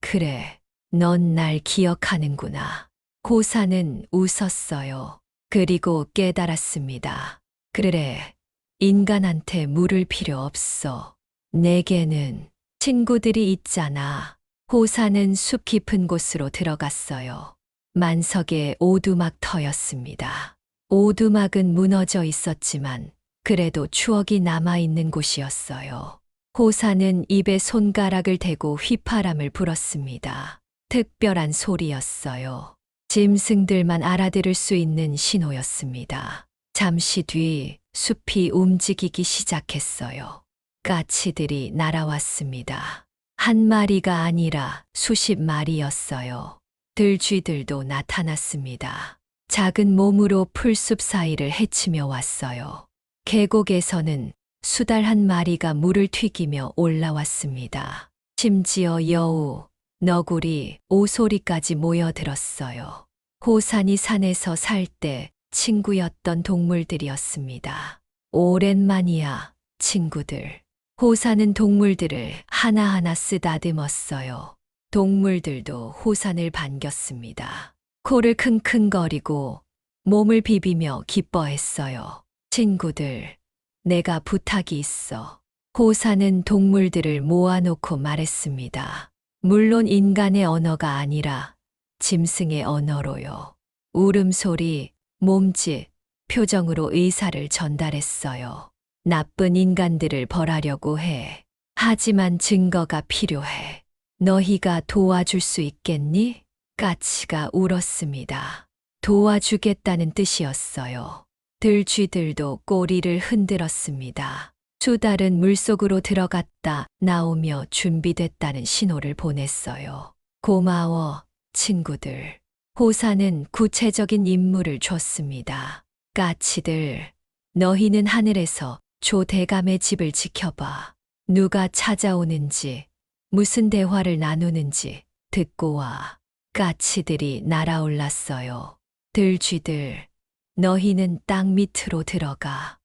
그래, 넌 날 기억하는구나. 호산은 웃었어요. 그리고 깨달았습니다. 그래, 인간한테 물을 필요 없어. 내게는 친구들이 있잖아. 호산은 숲 깊은 곳으로 들어갔어요. 만석의 오두막터였습니다. 오두막은 무너져 있었지만 그래도 추억이 남아있는 곳이었어요. 호사는 입에 손가락을 대고 휘파람을 불었습니다. 특별한 소리였어요. 짐승들만 알아들을 수 있는 신호였습니다. 잠시 뒤 숲이 움직이기 시작했어요. 까치들이 날아왔습니다. 한 마리가 아니라 수십 마리였어요. 들쥐들도 나타났습니다. 작은 몸으로 풀숲 사이를 헤치며 왔어요. 계곡에서는 수달 한 마리가 물을 튀기며 올라왔습니다. 심지어 여우, 너구리, 오소리까지 모여들었어요. 호산이 산에서 살 때 친구였던 동물들이었습니다. 오랜만이야, 친구들. 호산은 동물들을 하나하나 쓰다듬었어요. 동물들도 호산을 반겼습니다. 코를 킁킁거리고 몸을 비비며 기뻐했어요. 친구들, 내가 부탁이 있어. 호사는 동물들을 모아놓고 말했습니다. 물론 인간의 언어가 아니라 짐승의 언어로요. 울음소리, 몸짓, 표정으로 의사를 전달했어요. 나쁜 인간들을 벌하려고 해. 하지만 증거가 필요해. 너희가 도와줄 수 있겠니? 까치가 울었습니다. 도와주겠다는 뜻이었어요. 들쥐들도 꼬리를 흔들었습니다. 수달은 물속으로 들어갔다 나오며 준비됐다는 신호를 보냈어요. 고마워, 친구들. 호사는 구체적인 임무를 줬습니다. 까치들, 너희는 하늘에서 조대감의 집을 지켜봐. 누가 찾아오는지, 무슨 대화를 나누는지 듣고 와. 까치들이 날아올랐어요. 들쥐들, 너희는 땅 밑으로 들어가.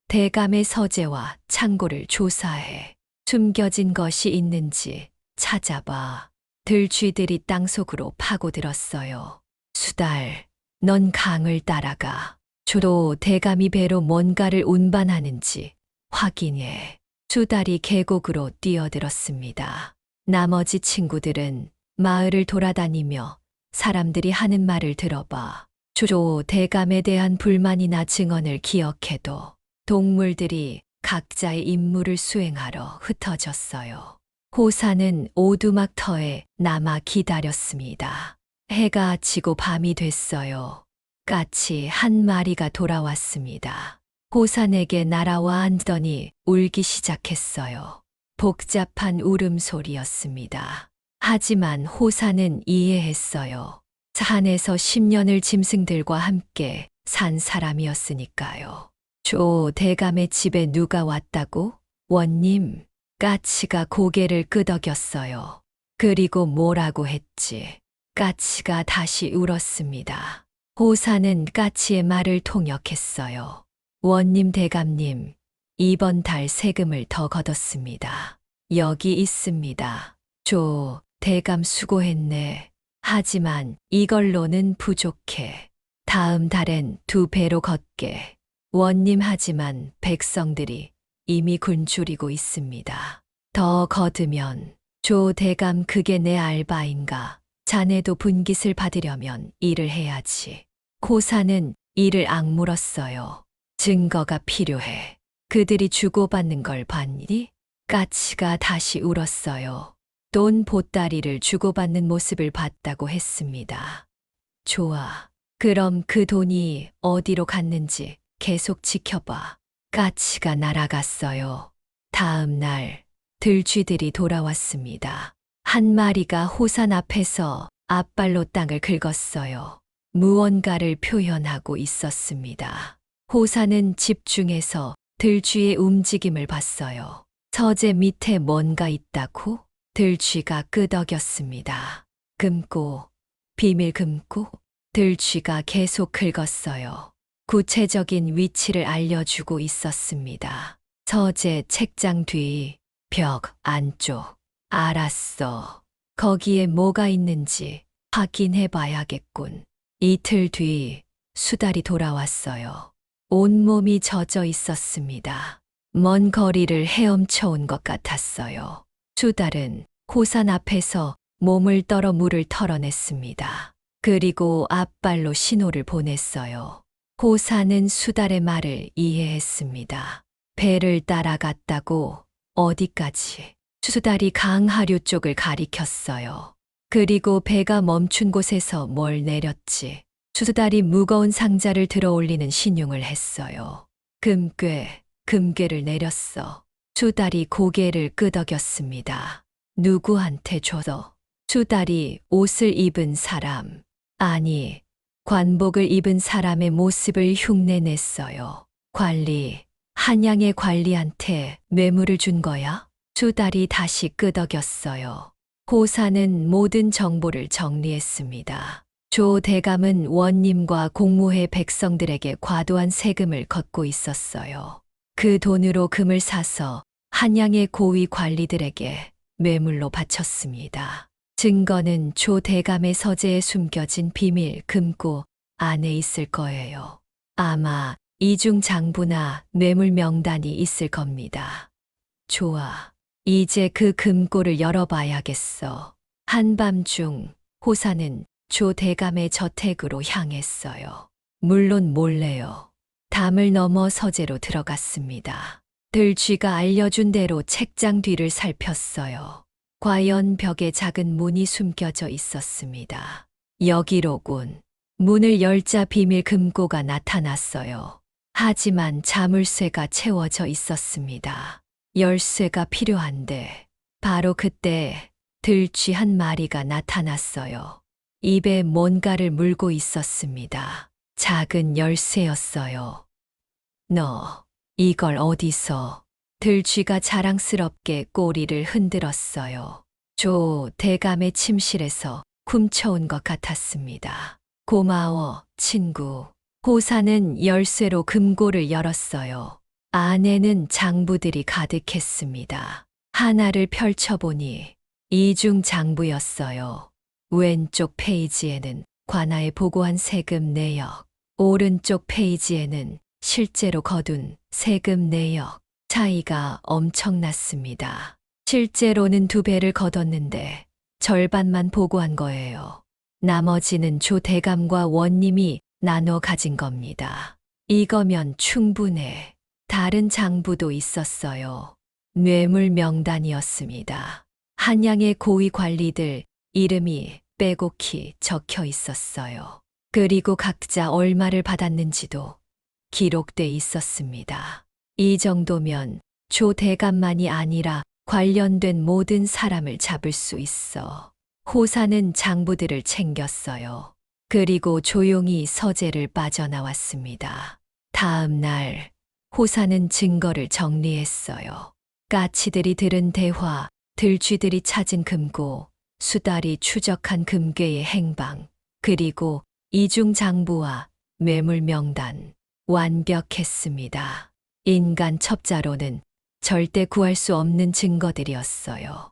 대감의 서재와 창고를 조사해. 숨겨진 것이 있는지 찾아봐. 들쥐들이 땅속으로 파고들었어요. 수달, 넌 강을 따라가. 대감이 배로 뭔가를 운반하는지 확인해. 수달이 계곡으로 뛰어들었습니다. 나머지 친구들은 마을을 돌아다니며 사람들이 하는 말을 들어봐. 대감에 대한 불만이나 증언을 기억해도 동물들이 각자의 임무를 수행하러 흩어졌어요. 호사는 오두막터에 남아 기다렸습니다. 해가 지고 밤이 됐어요. 까치 한 마리가 돌아왔습니다. 호산에게 날아와 앉더니 울기 시작했어요. 복잡한 울음소리였습니다. 하지만 호사는 이해했어요. 산에서 10년을 짐승들과 함께 산 사람이었으니까요. 대감의 집에 누가 왔다고? 원님, 까치가 고개를 끄덕였어요. 그리고 뭐라고 했지? 까치가 다시 울었습니다. 호사는 까치의 말을 통역했어요. 원님 대감님, 이번 달 세금을 더 걷었습니다. 여기 있습니다. 대감 수고했네. 하지만 이걸로는 부족해. 다음 달엔 2배로 걷게. 원님 하지만 백성들이 이미 굶주리고 있습니다. 더 거두면 대감 그게 내 알바인가. 자네도 분깃을 받으려면 일을 해야지. 호사는 이를 악물었어요. 증거가 필요해. 그들이 주고받는 걸 봤니? 까치가 다시 울었어요. 돈 보따리를 주고받는 모습을 봤다고 했습니다. 좋아. 그럼 그 돈이 어디로 갔는지 계속 지켜봐. 까치가 날아갔어요. 다음 날 들쥐들이 돌아왔습니다. 한 마리가 호산 앞에서 앞발로 땅을 긁었어요. 무언가를 표현하고 있었습니다. 호산은 집중해서 들쥐의 움직임을 봤어요. 서재 밑에 뭔가 있다고? 들쥐가 끄덕였습니다. 금고, 비밀 금고? 들쥐가 계속 긁었어요. 구체적인 위치를 알려주고 있었습니다. 서재 책장 뒤, 벽 안쪽. 알았어. 거기에 뭐가 있는지 확인해 봐야겠군. 이틀 뒤 수달이 돌아왔어요. 온몸이 젖어 있었습니다. 먼 거리를 헤엄쳐 온 것 같았어요. 수달은 호산 앞에서 몸을 떨어 물을 털어냈습니다. 그리고 앞발로 신호를 보냈어요. 호산은 수달의 말을 이해했습니다. 배를 따라갔다고 어디까지? 수달이 강하류 쪽을 가리켰어요. 그리고 배가 멈춘 곳에서 뭘 내렸지. 수달이 무거운 상자를 들어 올리는 신용을 했어요. 금괴를 내렸어. 수달이 고개를 끄덕였습니다. 누구한테 줘서? 수달이 옷을 입은 사람, 아니, 관복을 입은 사람의 모습을 흉내냈어요. 한양의 관리한테 뇌물을 준 거야? 수달이 다시 끄덕였어요. 호사는 모든 정보를 정리했습니다. 조 대감은 원님과 공무회 백성들에게 과도한 세금을 걷고 있었어요. 그 돈으로 금을 사서 한양의 고위 관리들에게 뇌물로 바쳤습니다. 증거는 조 대감의 서재에 숨겨진 비밀 금고 안에 있을 거예요. 아마 이중 장부나 뇌물 명단이 있을 겁니다. 좋아. 이제 그 금고를 열어봐야겠어. 한밤중 호사는 조 대감의 저택으로 향했어요. 물론 몰래요. 담을 넘어 서재로 들어갔습니다. 들쥐가 알려준 대로 책장 뒤를 살폈어요. 과연 벽에 작은 문이 숨겨져 있었습니다. 여기로군. 문을 열자 비밀 금고가 나타났어요. 하지만 자물쇠가 채워져 있었습니다. 열쇠가 필요한데 바로 그때 들쥐 한 마리가 나타났어요. 입에 뭔가를 물고 있었습니다. 작은 열쇠였어요. 너 이걸 어디서? 들쥐가 자랑스럽게 꼬리를 흔들었어요. 조 대감의 침실에서 훔쳐온 것 같았습니다. 고마워, 친구. 호사는 열쇠로 금고를 열었어요. 안에는 장부들이 가득했습니다. 하나를 펼쳐보니 이중 장부였어요. 왼쪽 페이지에는 관아에 보고한 세금 내역, 오른쪽 페이지에는 실제로 거둔 세금 내역. 차이가 엄청났습니다. 실제로는 2배를 거뒀는데 절반만 보고한 거예요. 나머지는 조 대감과 원님이 나눠 가진 겁니다. 이거면 충분해. 다른 장부도 있었어요. 뇌물 명단이었습니다. 한양의 고위 관리들 이름이 빼곡히 적혀 있었어요. 그리고 각자 얼마를 받았는지도 기록돼 있었습니다. 이 정도면 조 대감만이 아니라 관련된 모든 사람을 잡을 수 있어. 호사는 장부들을 챙겼어요. 그리고 조용히 서재를 빠져나왔습니다. 다음 날 호사는 증거를 정리했어요. 까치들이 들은 대화, 들쥐들이 찾은 금고, 수달이 추적한 금괴의 행방, 그리고 이중 장부와 뇌물 명단. 완벽했습니다. 인간 첩자로는 절대 구할 수 없는 증거들이었어요.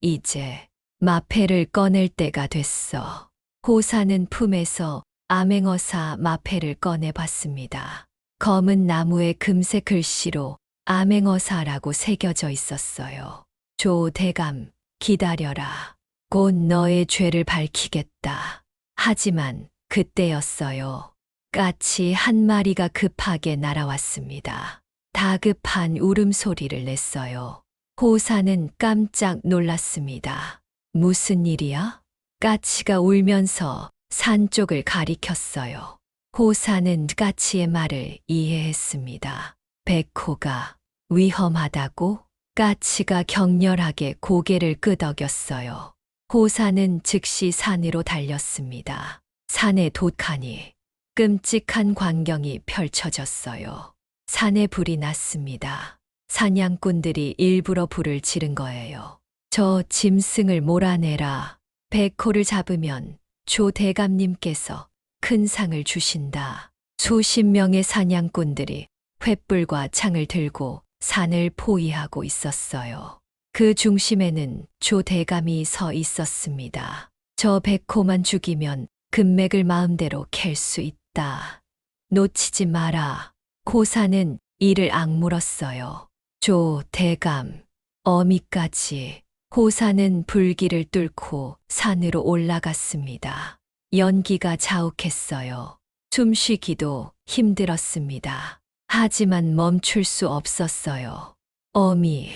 이제 마패를 꺼낼 때가 됐어. 호사는 품에서 암행어사 마패를 꺼내봤습니다. 검은 나무에 금색 글씨로 암행어사라고 새겨져 있었어요. 조 대감, 기다려라. 곧 너의 죄를 밝히겠다. 하지만 그때였어요. 까치 한 마리가 급하게 날아왔습니다. 다급한 울음소리를 냈어요. 호사는 깜짝 놀랐습니다. 무슨 일이야? 까치가 울면서 산 쪽을 가리켰어요. 호사는 까치의 말을 이해했습니다. 백호가 위험하다고? 까치가 격렬하게 고개를 끄덕였어요. 호사는 즉시 산으로 달렸습니다. 산에 도착하니 끔찍한 광경이 펼쳐졌어요. 산에 불이 났습니다. 사냥꾼들이 일부러 불을 지른 거예요. 저 짐승을 몰아내라. 백호를 잡으면 조 대감님께서 큰 상을 주신다. 수십 명의 사냥꾼들이 횃불과 창을 들고 산을 포위하고 있었어요. 그 중심에는 조 대감이 서 있었습니다. 저 백호만 죽이면 금맥을 마음대로 캘 수 있다. 놓치지 마라. 고사는 이를 악물었어요. 조 대감, 어미까지. 고사는 불길을 뚫고 산으로 올라갔습니다. 연기가 자욱했어요. 숨쉬기도 힘들었습니다. 하지만 멈출 수 없었어요. 어미,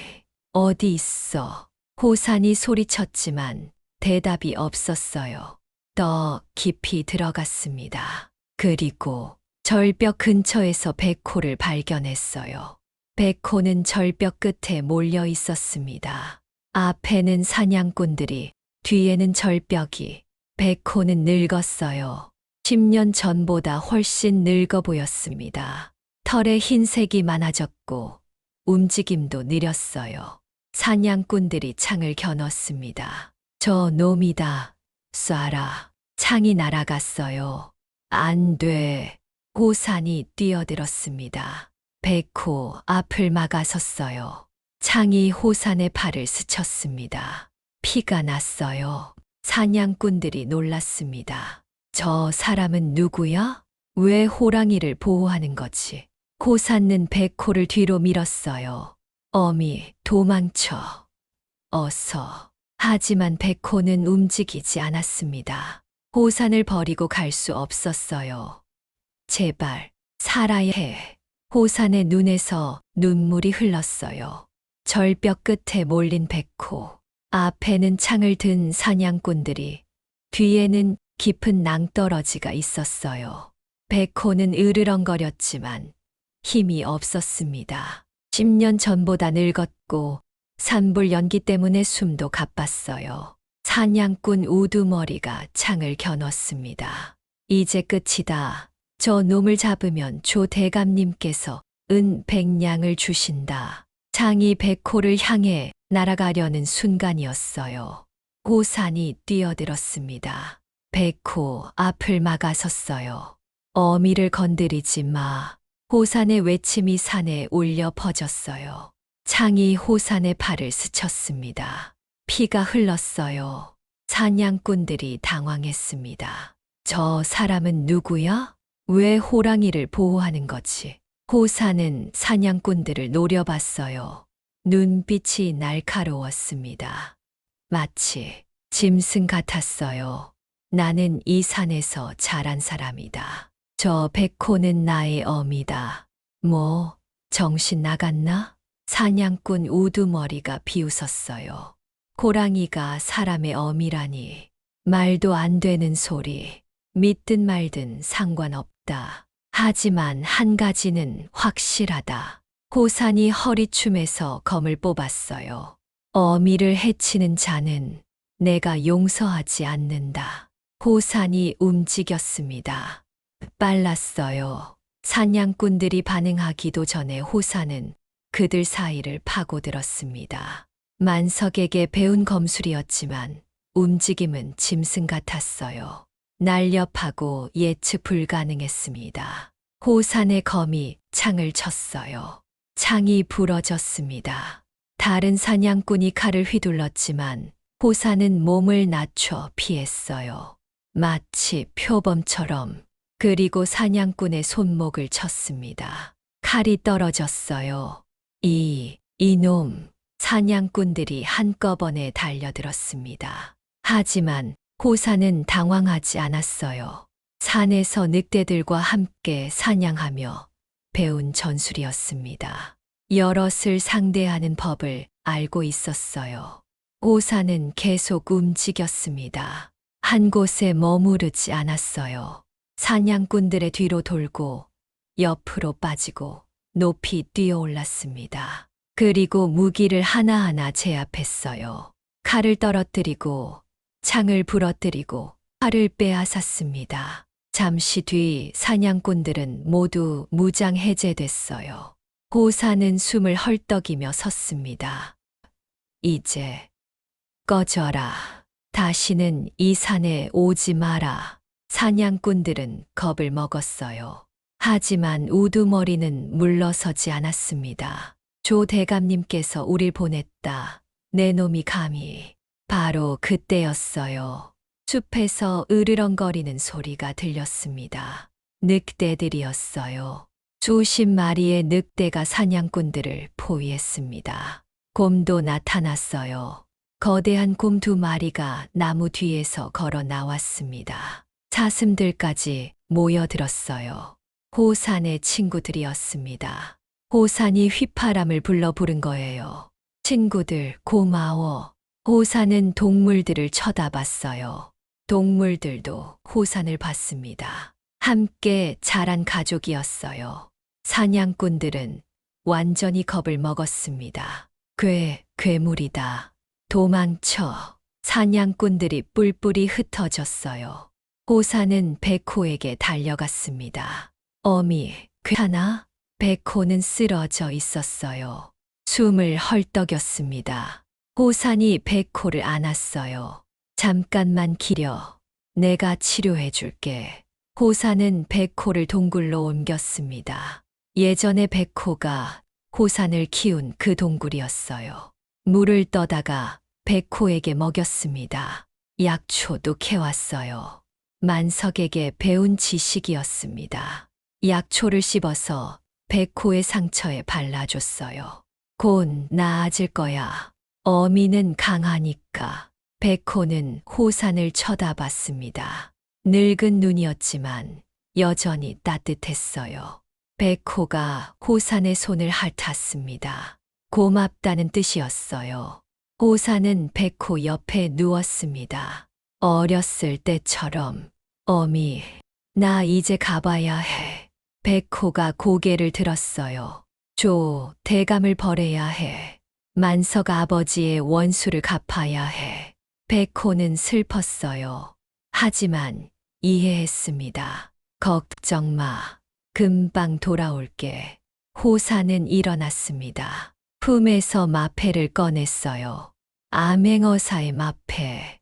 어디 있어? 호산이 소리쳤지만 대답이 없었어요. 더 깊이 들어갔습니다. 그리고 절벽 근처에서 백호를 발견했어요. 백호는 절벽 끝에 몰려 있었습니다. 앞에는 사냥꾼들이, 뒤에는 절벽이. 백호는 늙었어요. 10년 전보다 훨씬 늙어 보였습니다. 털에 흰색이 많아졌고 움직임도 느렸어요. 사냥꾼들이 창을 겨눴습니다. 저 놈이다. 쏴라. 창이 날아갔어요. 안 돼. 호산이 뛰어들었습니다. 백호 앞을 막아섰어요. 창이 호산의 팔을 스쳤습니다. 피가 났어요. 사냥꾼들이 놀랐습니다. 저 사람은 누구야? 왜 호랑이를 보호하는 거지? 호산은 백호를 뒤로 밀었어요. 어미, 도망쳐. 어서. 하지만 백호는 움직이지 않았습니다. 호산을 버리고 갈 수 없었어요. 제발, 살아야 해. 호산의 눈에서 눈물이 흘렀어요. 절벽 끝에 몰린 백호. 앞에는 창을 든 사냥꾼들이, 뒤에는 깊은 낭떠러지가 있었어요. 백호는 으르렁거렸지만 힘이 없었습니다. 10년 전보다 늙었고 산불 연기 때문에 숨도 가빴어요. 사냥꾼 우두머리가 창을 겨눴습니다. 이제 끝이다. 저 놈을 잡으면 조 대감님께서 은 100냥을 주신다. 창이 백호를 향해 날아가려는 순간이었어요. 호산이 뛰어들었습니다. 백호 앞을 막아섰어요. 어미를 건드리지 마. 호산의 외침이 산에 울려 퍼졌어요. 창이 호산의 팔을 스쳤습니다. 피가 흘렀어요. 사냥꾼들이 당황했습니다. 저 사람은 누구야? 왜 호랑이를 보호하는 거지? 호산은 사냥꾼들을 노려봤어요. 눈빛이 날카로웠습니다. 마치 짐승 같았어요. 나는 이 산에서 자란 사람이다. 저 백호는 나의 어미다. 뭐, 정신 나갔나? 사냥꾼 우두머리가 비웃었어요. 호랑이가 사람의 어미라니. 말도 안 되는 소리. 믿든 말든 상관없다. 하지만 한 가지는 확실하다. 호산이 허리춤에서 검을 뽑았어요. 어미를 해치는 자는 내가 용서하지 않는다. 호산이 움직였습니다. 빨랐어요. 사냥꾼들이 반응하기도 전에 호산은 그들 사이를 파고들었습니다. 만석에게 배운 검술이었지만 움직임은 짐승 같았어요. 날렵하고 예측 불가능했습니다. 호산의 검이 창을 쳤어요. 창이 부러졌습니다. 다른 사냥꾼이 칼을 휘둘렀지만 호산은 몸을 낮춰 피했어요. 마치 표범처럼. 그리고 사냥꾼의 손목을 쳤습니다. 칼이 떨어졌어요. 이놈. 사냥꾼들이 한꺼번에 달려들었습니다. 하지만 호산은 당황하지 않았어요. 산에서 늑대들과 함께 사냥하며 배운 전술이었습니다. 여럿을 상대하는 법을 알고 있었어요. 호산은 계속 움직였습니다. 한 곳에 머무르지 않았어요. 사냥꾼들의 뒤로 돌고 옆으로 빠지고 높이 뛰어올랐습니다. 그리고 무기를 하나하나 제압했어요. 칼을 떨어뜨리고 창을 부러뜨리고 활을 빼앗았습니다. 잠시 뒤 사냥꾼들은 모두 무장 해제됐어요. 호산은 숨을 헐떡이며 섰습니다. 이제 꺼져라. 다시는 이 산에 오지 마라. 사냥꾼들은 겁을 먹었어요. 하지만 우두머리는 물러서지 않았습니다. 조 대감님께서 우릴 보냈다. 내 놈이 감히. 바로 그때였어요. 숲에서 으르렁거리는 소리가 들렸습니다. 늑대들이었어요. 수십 마리의 늑대가 사냥꾼들을 포위했습니다. 곰도 나타났어요. 거대한 곰 2마리가 나무 뒤에서 걸어 나왔습니다. 사슴들까지 모여들었어요. 호산의 친구들이었습니다. 호산이 휘파람을 불러 부른 거예요. 친구들 고마워. 호산은 동물들을 쳐다봤어요. 동물들도 호산을 봤습니다. 함께 자란 가족이었어요. 사냥꾼들은 완전히 겁을 먹었습니다. 괴물이다. 도망쳐. 사냥꾼들이 뿔뿔이 흩어졌어요. 호사는 백호에게 달려갔습니다. 어미, 괜찮아? 백호는 쓰러져 있었어요. 숨을 헐떡였습니다. 호산이 백호를 안았어요. 잠깐만 기려. 내가 치료해 줄게. 호산은 백호를 동굴로 옮겼습니다. 예전에 백호가 호산을 키운 그 동굴이었어요. 물을 떠다가 백호에게 먹였습니다. 약초도 캐왔어요. 만석에게 배운 지식이었습니다. 약초를 씹어서 백호의 상처에 발라줬어요. 곧 나아질 거야. 어미는 강하니까. 백호는 호산을 쳐다봤습니다. 늙은 눈이었지만 여전히 따뜻했어요. 백호가 호산의 손을 핥았습니다. 고맙다는 뜻이었어요. 호산은 백호 옆에 누웠습니다. 어렸을 때처럼. 어미, 나 이제 가봐야 해. 백호가 고개를 들었어요. 조, 대감을 벌해야 해. 만석 아버지의 원수를 갚아야 해. 백호는 슬펐어요. 하지만 이해했습니다. 걱정 마. 금방 돌아올게. 호사는 일어났습니다. 품에서 마패를 꺼냈어요. 암행어사의 마패.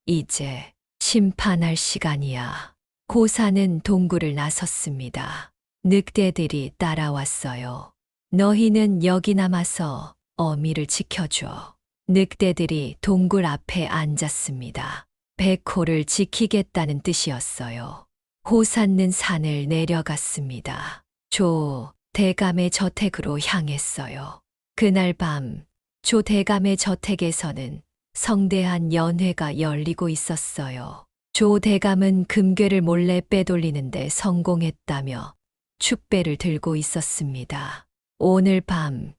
이제 심판할 시간이야. 호사는 동굴을 나섰습니다. 늑대들이 따라왔어요. 너희는 여기 남아서 어미를 지켜줘. 늑대들이 동굴 앞에 앉았습니다. 백호를 지키겠다는 뜻이었어요. 호산는 산을 내려갔습니다. 조 대감의 저택으로 향했어요. 그날 밤 조 대감의 저택에서는 성대한 연회가 열리고 있었어요. 조 대감은 금괴를 몰래 빼돌리는데 성공했다며 축배를 들고 있었습니다. 오늘 밤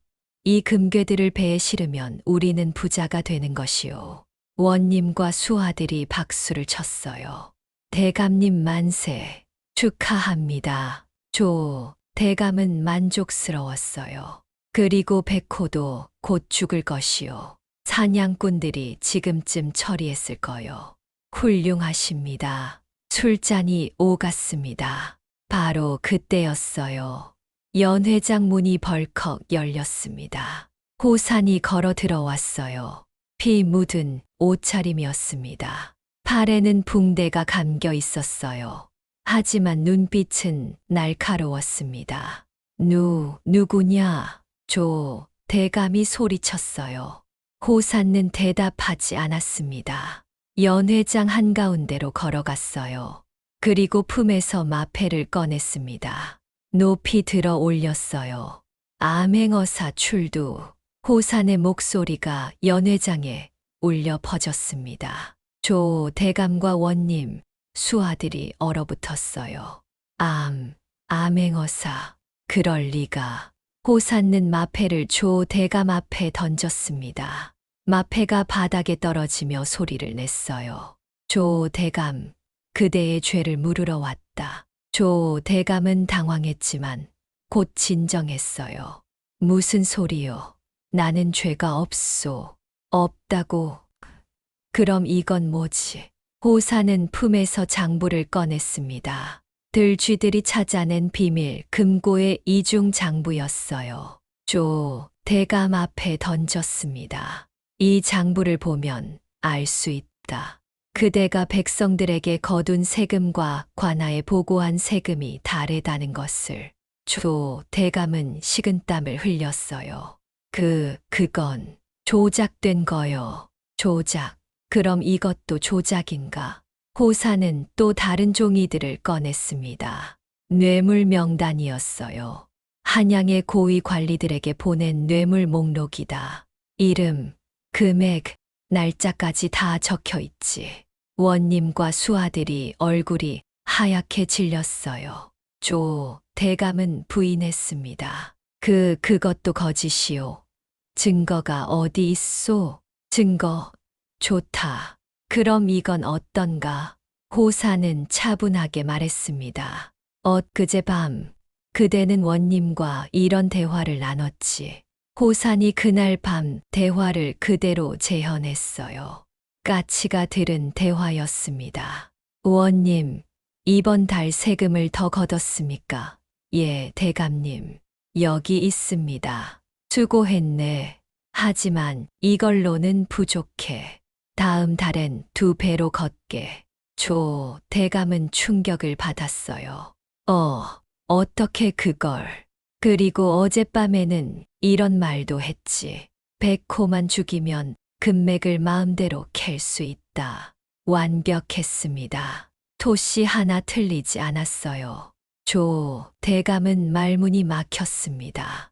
이 금괴들을 배에 실으면 우리는 부자가 되는 것이오. 원님과 수하들이 박수를 쳤어요. 대감님 만세. 축하합니다. 조 대감은 만족스러웠어요. 그리고 백호도 곧 죽을 것이오. 사냥꾼들이 지금쯤 처리했을 거요. 훌륭하십니다. 술잔이 오갔습니다. 바로 그때였어요. 연회장 문이 벌컥 열렸습니다. 호산이 걸어 들어왔어요. 피 묻은 옷차림이었습니다. 팔에는 붕대가 감겨 있었어요. 하지만 눈빛은 날카로웠습니다. 누구냐? 조 대감이 소리쳤어요. 호산은 대답하지 않았습니다. 연회장 한가운데로 걸어갔어요. 그리고 품에서 마패를 꺼냈습니다. 높이 들어 올렸어요. 암행어사 출두. 호산의 목소리가 연회장에 울려 퍼졌습니다. 조 대감과 원님, 수하들이 얼어붙었어요. 암행어사. 그럴 리가. 호산는 마패를 조 대감 앞에 던졌습니다. 마패가 바닥에 떨어지며 소리를 냈어요. 조 대감, 그대의 죄를 물으러 왔다. 조 대감은 당황했지만 곧 진정했어요. 무슨 소리요? 나는 죄가 없소. 없다고. 그럼 이건 뭐지? 호사는 품에서 장부를 꺼냈습니다. 들쥐들이 찾아낸 비밀 금고의 이중 장부였어요. 조 대감 앞에 던졌습니다. 이 장부를 보면 알 수 있다. 없다. 그대가 백성들에게 거둔 세금과 관아에 보고한 세금이 다르다는 것을 조 대감은 식은땀을 흘렸어요. 그건 조작된 거요. 조작. 그럼 이것도 조작인가? 호사는 또 다른 종이들을 꺼냈습니다. 뇌물 명단이었어요. 한양의 고위 관리들에게 보낸 뇌물 목록이다. 이름, 금액, 날짜까지 다 적혀 있지. 원님과 수하들이 얼굴이 하얗게 질렸어요. 조 대감은 부인했습니다. 그것도 거짓이오. 증거가 어디 있소? 증거. 좋다. 그럼 이건 어떤가? 호사는 차분하게 말했습니다. 엊그제밤 그대는 원님과 이런 대화를 나눴지. 호산이 그날 밤 대화를 그대로 재현했어요. 까치가 들은 대화였습니다. 원님, 이번 달 세금을 더 걷었습니까? 예, 대감님. 여기 있습니다. 수고했네. 하지만 이걸로는 부족해. 다음 달엔 2배로 걷게. 조 대감은 충격을 받았어요. 어떻게 그걸. 그리고 어젯밤에는 이런 말도 했지. 100호만 죽이면 금맥을 마음대로 캘 수 있다. 완벽했습니다. 토씨 하나 틀리지 않았어요. 조 대감은 말문이 막혔습니다.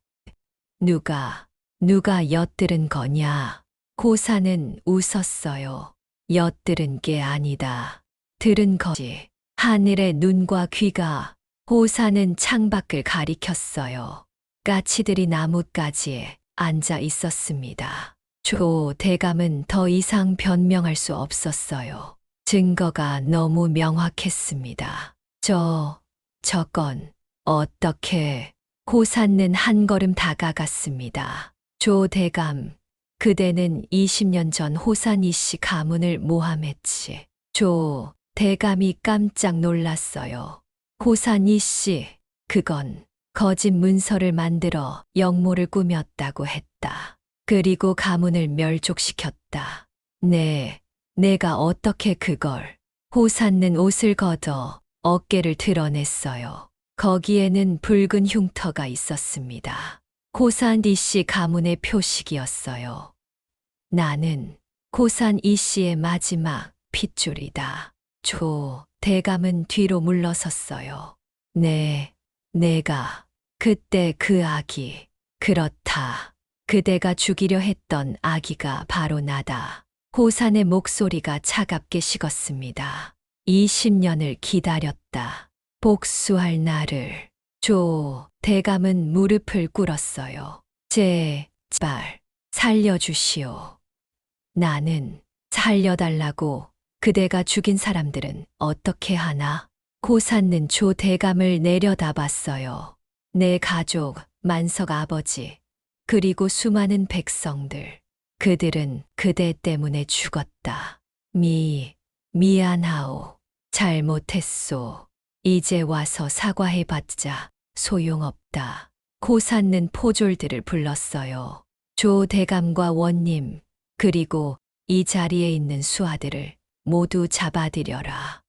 누가 엿들은 거냐? 고사는 웃었어요. 엿들은 게 아니다. 들은 거지. 하늘의 눈과 귀가. 호사는 창밖을 가리켰어요. 까치들이 나뭇가지에 앉아 있었습니다. 조 대감은 더 이상 변명할 수 없었어요. 증거가 너무 명확했습니다. 저건 어떻게. 호사는 한 걸음 다가갔습니다. 조 대감, 그대는 20년 전 호산 이씨 가문을 모함했지. 조 대감이 깜짝 놀랐어요. 호산 이씨, 그건 거짓 문서를 만들어 역모를 꾸몄다고 했다. 그리고 가문을 멸족시켰다. 내가 어떻게 그걸. 호산는 옷을 걷어 어깨를 드러냈어요. 거기에는 붉은 흉터가 있었습니다. 호산 이씨 가문의 표식이었어요. 나는 호산 이씨의 마지막 핏줄이다. 조 대감은 뒤로 물러섰어요. 내가 그때 그 아기. 그렇다. 그대가 죽이려 했던 아기가 바로 나다. 호산의 목소리가 차갑게 식었습니다. 20년을 기다렸다. 복수할 나를. 조 대감은 무릎을 꿇었어요. 제발 살려주시오. 나는 살려달라고. 그대가 죽인 사람들은 어떻게 하나? 호산는 조 대감을 내려다봤어요. 내 가족, 만석 아버지, 그리고 수많은 백성들. 그들은 그대 때문에 죽었다. 미안하오. 잘못했소. 이제 와서 사과해봤자 소용없다. 호산는 포졸들을 불렀어요. 조 대감과 원님, 그리고 이 자리에 있는 수하들을 모두 잡아들여라.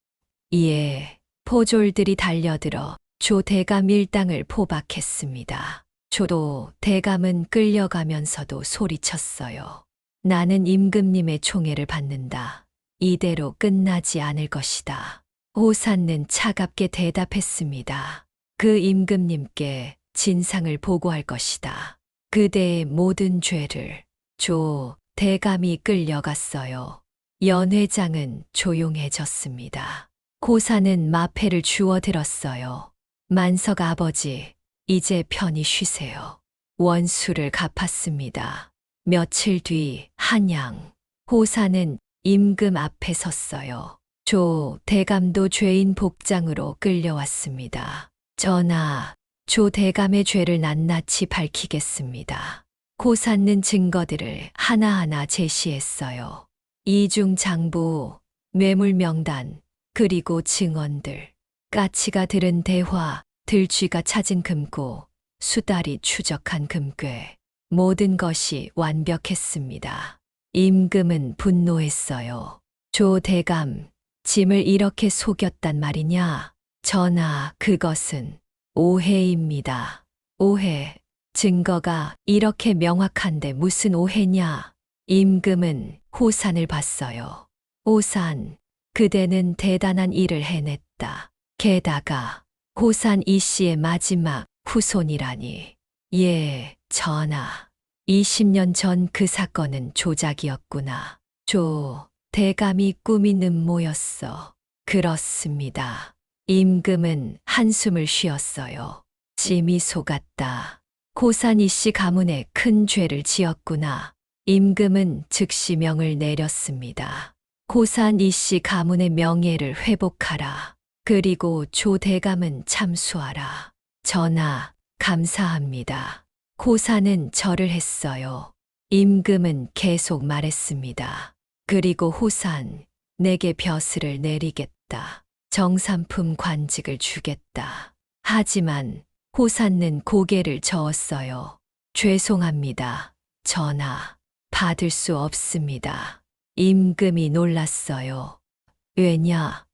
이에 포졸들이 달려들어 조 대감 일당을 포박했습니다. 조 대감은 끌려가면서도 소리쳤어요. 나는 임금님의 총애를 받는다. 이대로 끝나지 않을 것이다. 호산는 차갑게 대답했습니다. 그 임금님께 진상을 보고할 것이다. 그대의 모든 죄를. 조 대감이 끌려갔어요. 연회장은 조용해졌습니다. 호사는 마패를 주워들었어요. 만석 아버지, 이제 편히 쉬세요. 원수를 갚았습니다. 며칠 뒤 한양. 호사는 임금 앞에 섰어요. 조 대감도 죄인 복장으로 끌려왔습니다. 전하, 조 대감의 죄를 낱낱이 밝히겠습니다. 호사는 증거들을 하나하나 제시했어요. 이중 장부, 뇌물 명단, 그리고 증언들. 까치가 들은 대화, 들쥐가 찾은 금고, 수달이 추적한 금괴. 모든 것이 완벽했습니다. 임금은 분노했어요. 조대감, 짐을 이렇게 속였단 말이냐? 전하, 그것은 오해입니다. 오해. 증거가 이렇게 명확한데 무슨 오해냐? 임금은 호산을 봤어요. 호산, 그대는 대단한 일을 해냈다. 게다가 호산 이 씨의 마지막 후손이라니. 예, 전하. 20년 전 그 사건은 조작이었구나. 대감이 꾸민 음모였어. 그렇습니다. 임금은 한숨을 쉬었어요. 짐이 속았다. 호산 이 씨 가문에 큰 죄를 지었구나. 임금은 즉시 명을 내렸습니다. 호산 이 씨 가문의 명예를 회복하라. 그리고 조대감은 참수하라. 전하, 감사합니다. 호산은 절을 했어요. 임금은 계속 말했습니다. 그리고 호산, 내게 벼슬을 내리겠다. 정삼품 관직을 주겠다. 하지만 호산은 고개를 저었어요. 죄송합니다. 전하, 받을 수 없습니다. 임금이 놀랐어요. 왜냐?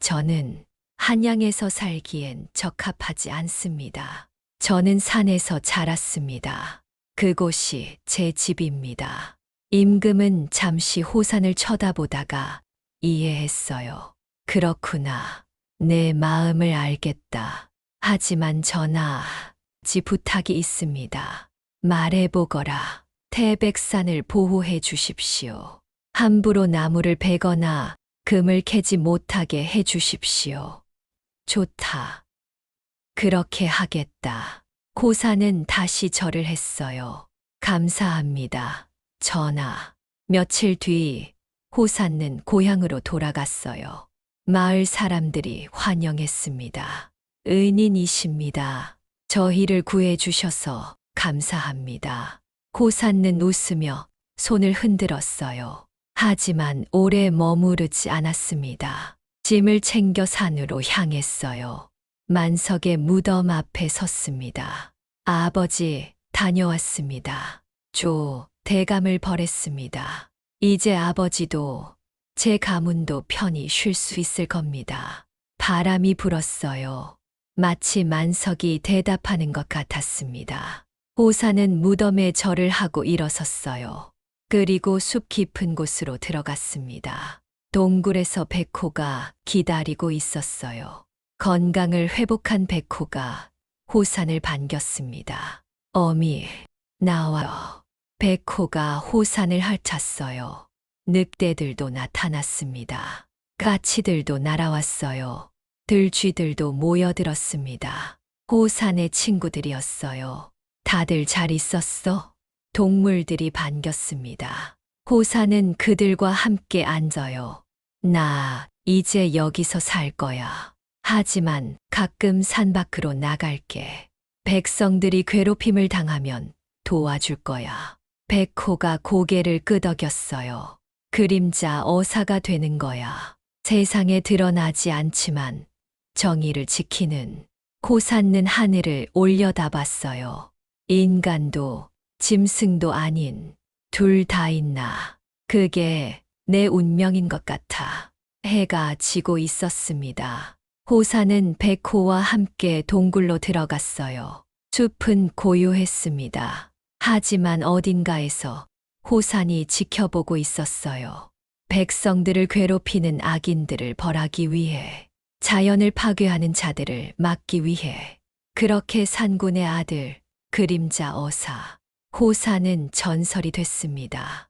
저는 한양에서 살기엔 적합하지 않습니다. 저는 산에서 자랐습니다. 그곳이 제 집입니다. 임금은 잠시 호산을 쳐다보다가 이해했어요. 그렇구나. 내 마음을 알겠다. 하지만 전하, 부탁이 있습니다. 말해보거라. 태백산을 보호해 주십시오. 함부로 나무를 베거나 금을 캐지 못하게 해 주십시오. 좋다. 그렇게 하겠다. 호산은 다시 절을 했어요. 감사합니다. 전하. 며칠 뒤 호산은 고향으로 돌아갔어요. 마을 사람들이 환영했습니다. 은인이십니다. 저희를 구해 주셔서 감사합니다. 호산은 웃으며 손을 흔들었어요. 하지만 오래 머무르지 않았습니다. 짐을 챙겨 산으로 향했어요. 만석의 무덤 앞에 섰습니다. 아버지, 다녀왔습니다. 대감을 벌했습니다. 이제 아버지도 제 가문도 편히 쉴 수 있을 겁니다. 바람이 불었어요. 마치 만석이 대답하는 것 같았습니다. 호사는 무덤에 절을 하고 일어섰어요. 그리고 숲 깊은 곳으로 들어갔습니다. 동굴에서 백호가 기다리고 있었어요. 건강을 회복한 백호가 호산을 반겼습니다. 어미, 나와요. 백호가 호산을 핥았어요. 늑대들도 나타났습니다. 까치들도 날아왔어요. 들쥐들도 모여들었습니다. 호산의 친구들이었어요. 다들 잘 있었어? 동물들이 반겼습니다. 호산은 그들과 함께 앉아요. 나 이제 여기서 살 거야. 하지만 가끔 산 밖으로 나갈게. 백성들이 괴롭힘을 당하면 도와줄 거야. 백호가 고개를 끄덕였어요. 그림자 어사가 되는 거야. 세상에 드러나지 않지만 정의를 지키는. 호산은 하늘을 올려다봤어요. 인간도 짐승도 아닌 둘 다 있나. 그게 내 운명인 것 같아. 해가 지고 있었습니다. 호산은 백호와 함께 동굴로 들어갔어요. 숲은 고요했습니다. 하지만 어딘가에서 호산이 지켜보고 있었어요. 백성들을 괴롭히는 악인들을 벌하기 위해, 자연을 파괴하는 자들을 막기 위해. 그렇게 산군의 아들, 그림자 어사, 호산은 전설이 됐습니다.